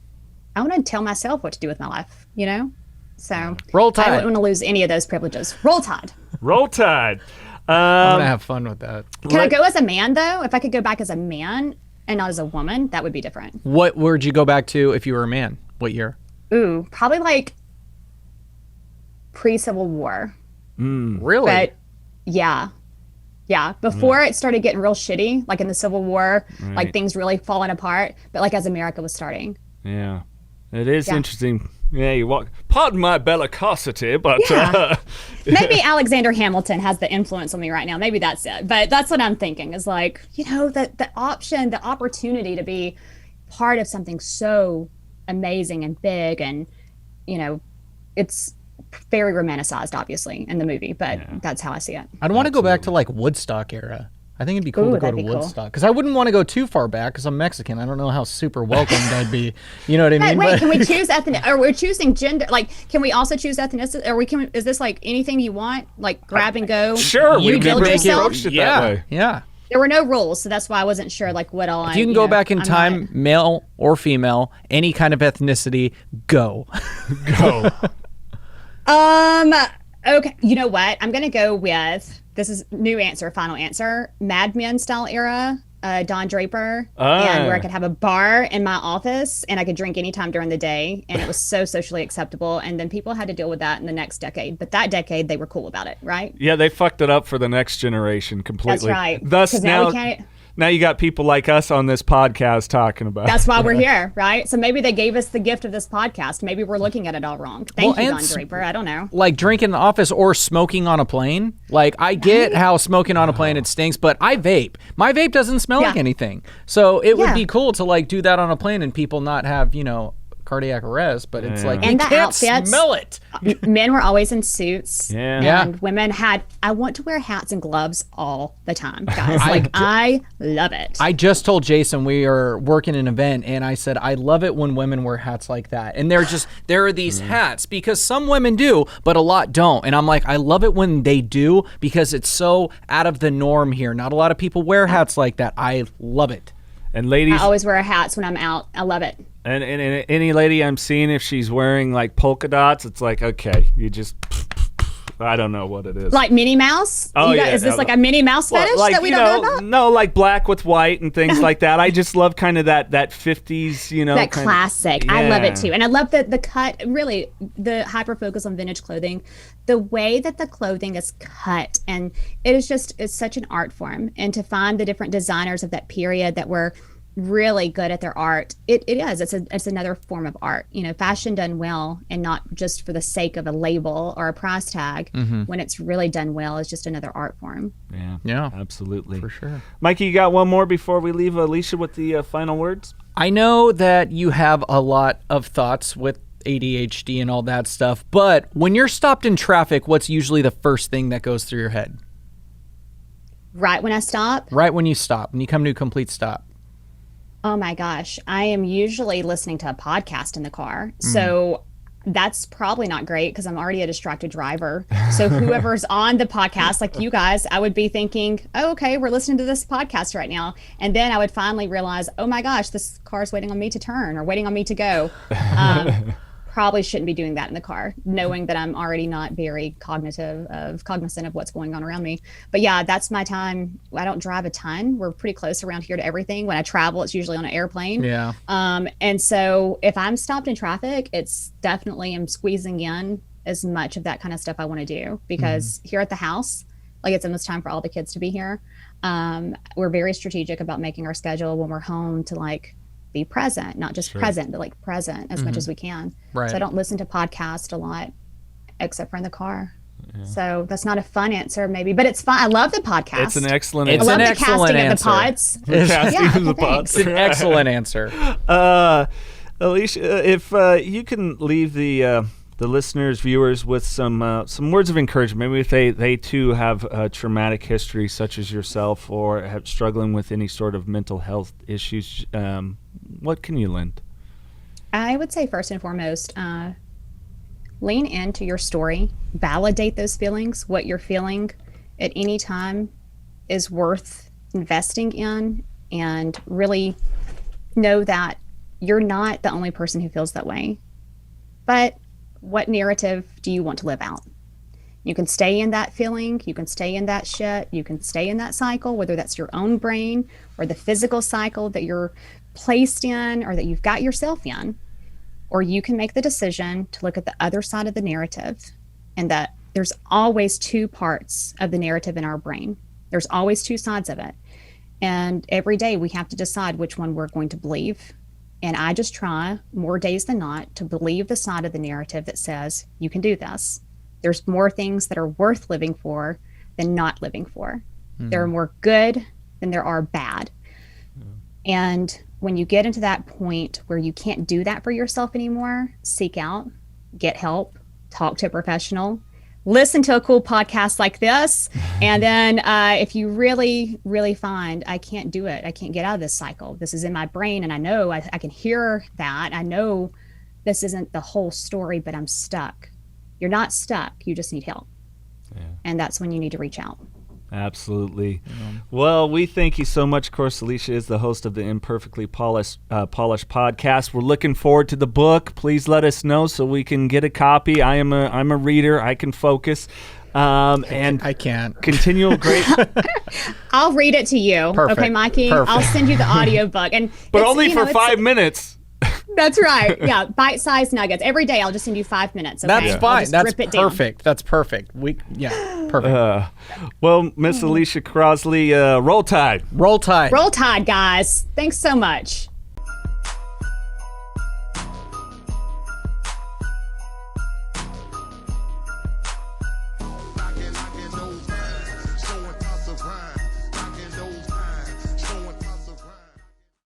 I want to tell myself what to do with my life, you know? So Roll Tide. I wouldn't want to lose any of those privileges. Roll Tide. Roll Tide. I'm going to have fun with that. Can I go as a man, though? If I could go back as a man and not as a woman, that would be different. What would you go back to if you were a man? What year? Ooh, probably like pre-Civil War. Really? But yeah. Before it started getting real shitty, like in the Civil War, like things really falling apart. But like as America was starting. Yeah, it is interesting. Yeah, you walk. Pardon my bellicosity, but maybe Alexander Hamilton has the influence on me right now. Maybe that's it. But that's what I'm thinking is like, you know, the opportunity to be part of something so amazing and big, and you know, it's very romanticized, obviously, in the movie. But that's how I see it. I'd want to go back to like Woodstock era. I think it'd be cool to go to Woodstock because I wouldn't want to go too far back because I'm Mexican. I don't know how super welcomed I'd be. You know what I mean? Wait, can we choose ethnicity? Or we're choosing gender? Like, can we also choose ethnicity? Or is this like anything you want? Like grab and go? Sure, we can approach it that way. Yeah. There were no rules, so that's why I wasn't sure like what all. If you can go back in time, male or female, any kind of ethnicity, go. Go. Okay, you know what? I'm gonna go with this is final answer. Mad Men style era, Don Draper, and where I could have a bar in my office and I could drink anytime during the day, and it was so socially acceptable. And then people had to deal with that in the next decade, but that decade they were cool about it, right? Yeah, they fucked it up for the next generation completely. That's right. Thus now you got people like us on this podcast talking about it. That's why we're here, right? So maybe they gave us the gift of this podcast. Maybe we're looking at it all wrong. Thank you, Don Draper. I don't know. Like drinking in the office or smoking on a plane. Like I get how smoking on a plane, it stinks, but I vape. My vape doesn't smell like anything. So it would be cool to like do that on a plane and people not have, you know, cardiac arrest, but it's like, you can't smell it. Men were always in suits. Yeah. And women I want to wear hats and gloves all the time, guys. I love it. I just told Jason we are working an event and I said, I love it when women wear hats like that. And there are these hats because some women do, but a lot don't. And I'm like, I love it when they do because it's so out of the norm here. Not a lot of people wear hats like that. I love it. And ladies, I always wear hats when I'm out. I love it. And any lady I'm seeing, if she's wearing like polka dots, it's like, okay, you just, I don't know what it is. Like Minnie Mouse? Oh, yeah. Is this like a Minnie Mouse fetish that we don't know about? No, like black with white and things like that. I just love kind of that 50s, you know. That classic. I love it too. And I love the cut, really, the hyper focus on vintage clothing. The way that the clothing is cut, and it's such an art form. And to find the different designers of that period that were really good at their art, it's another form of art, you know, fashion done well and not just for the sake of a label or a price tag. When it's really done well, it's just another art form. Yeah, absolutely, for sure. Mikey, you got one more before we leave Alisha with the final words? I know that you have a lot of thoughts with ADHD and all that stuff. But when you're stopped in traffic, what's usually the first thing that goes through your head? Right when I stop? Right when you stop, when you come to a complete stop. Oh my gosh. I am usually listening to a podcast in the car. So that's probably not great because I'm already a distracted driver. So whoever's on the podcast, like you guys, I would be thinking, oh, okay, we're listening to this podcast right now. And then I would finally realize, oh my gosh, this car's waiting on me to turn or waiting on me to go. Probably shouldn't be doing that in the car, knowing that I'm already not very cognizant of what's going on around me. But yeah, that's my time. I don't drive a ton. We're pretty close around here to everything. When I travel, it's usually on an airplane. Yeah. And so if I'm stopped in traffic, it's definitely I'm squeezing in as much of that kind of stuff I want to do because here at the house, like it's almost time for all the kids to be here. We're very strategic about making our schedule when we're home to like be present, not just present, but like present as much as we can. Right. So I don't listen to podcasts a lot, except for in the car. Yeah. So that's not a fun answer, maybe, but it's fun. I love the podcast. It's an excellent answer. I love an the excellent casting answer. of the pods. The casting of the pods. It's an excellent answer. Alisha, if you can leave the listeners, viewers, with some words of encouragement, maybe if they too have a traumatic history, such as yourself, or have struggling with any sort of mental health issues, what can you lend? I would say first and foremost, lean into your story, validate those feelings. What you're feeling at any time is worth investing in, and really know that you're not the only person who feels that way. But what narrative do you want to live out? You can stay in that feeling, you can stay in that shit, you can stay in that cycle, whether that's your own brain or the physical cycle that you're placed in or that you've got yourself in. Or you can make the decision to look at the other side of the narrative, and that there's always two parts of the narrative in our brain. There's always two sides of it. And every day we have to decide which one we're going to believe. And I just try more days than not to believe the side of the narrative that says, you can do this. There's more things that are worth living for than not living for. There are more good than there are bad. And when you get into that point where you can't do that for yourself anymore, seek out, get help, talk to a professional, listen to a cool podcast like this. And then if you really, really find, I can't do it, I can't get out of this cycle, this is in my brain, and I know I can hear that, I know this isn't the whole story, but I'm stuck. You're not stuck, you just need help. Yeah. And that's when you need to reach out. Absolutely. Well, we thank you so much. Of course, Alisha is the host of the Imperfectly Polished podcast. We're looking forward to the book. Please let us know so we can get a copy. I'm a reader. I can focus. And I can't. Continual great. I'll read it to you. Perfect. Okay, Mikey? Perfect. I'll send you the audiobook. But only for 5 minutes. That's right. Yeah, bite-sized nuggets. Every day I'll just send you 5 minutes. Okay? That's fine. That's perfect. That's perfect. Perfect. Well, Miss Alisha Crossley, roll tide. Roll tide. Roll tide, guys. Thanks so much.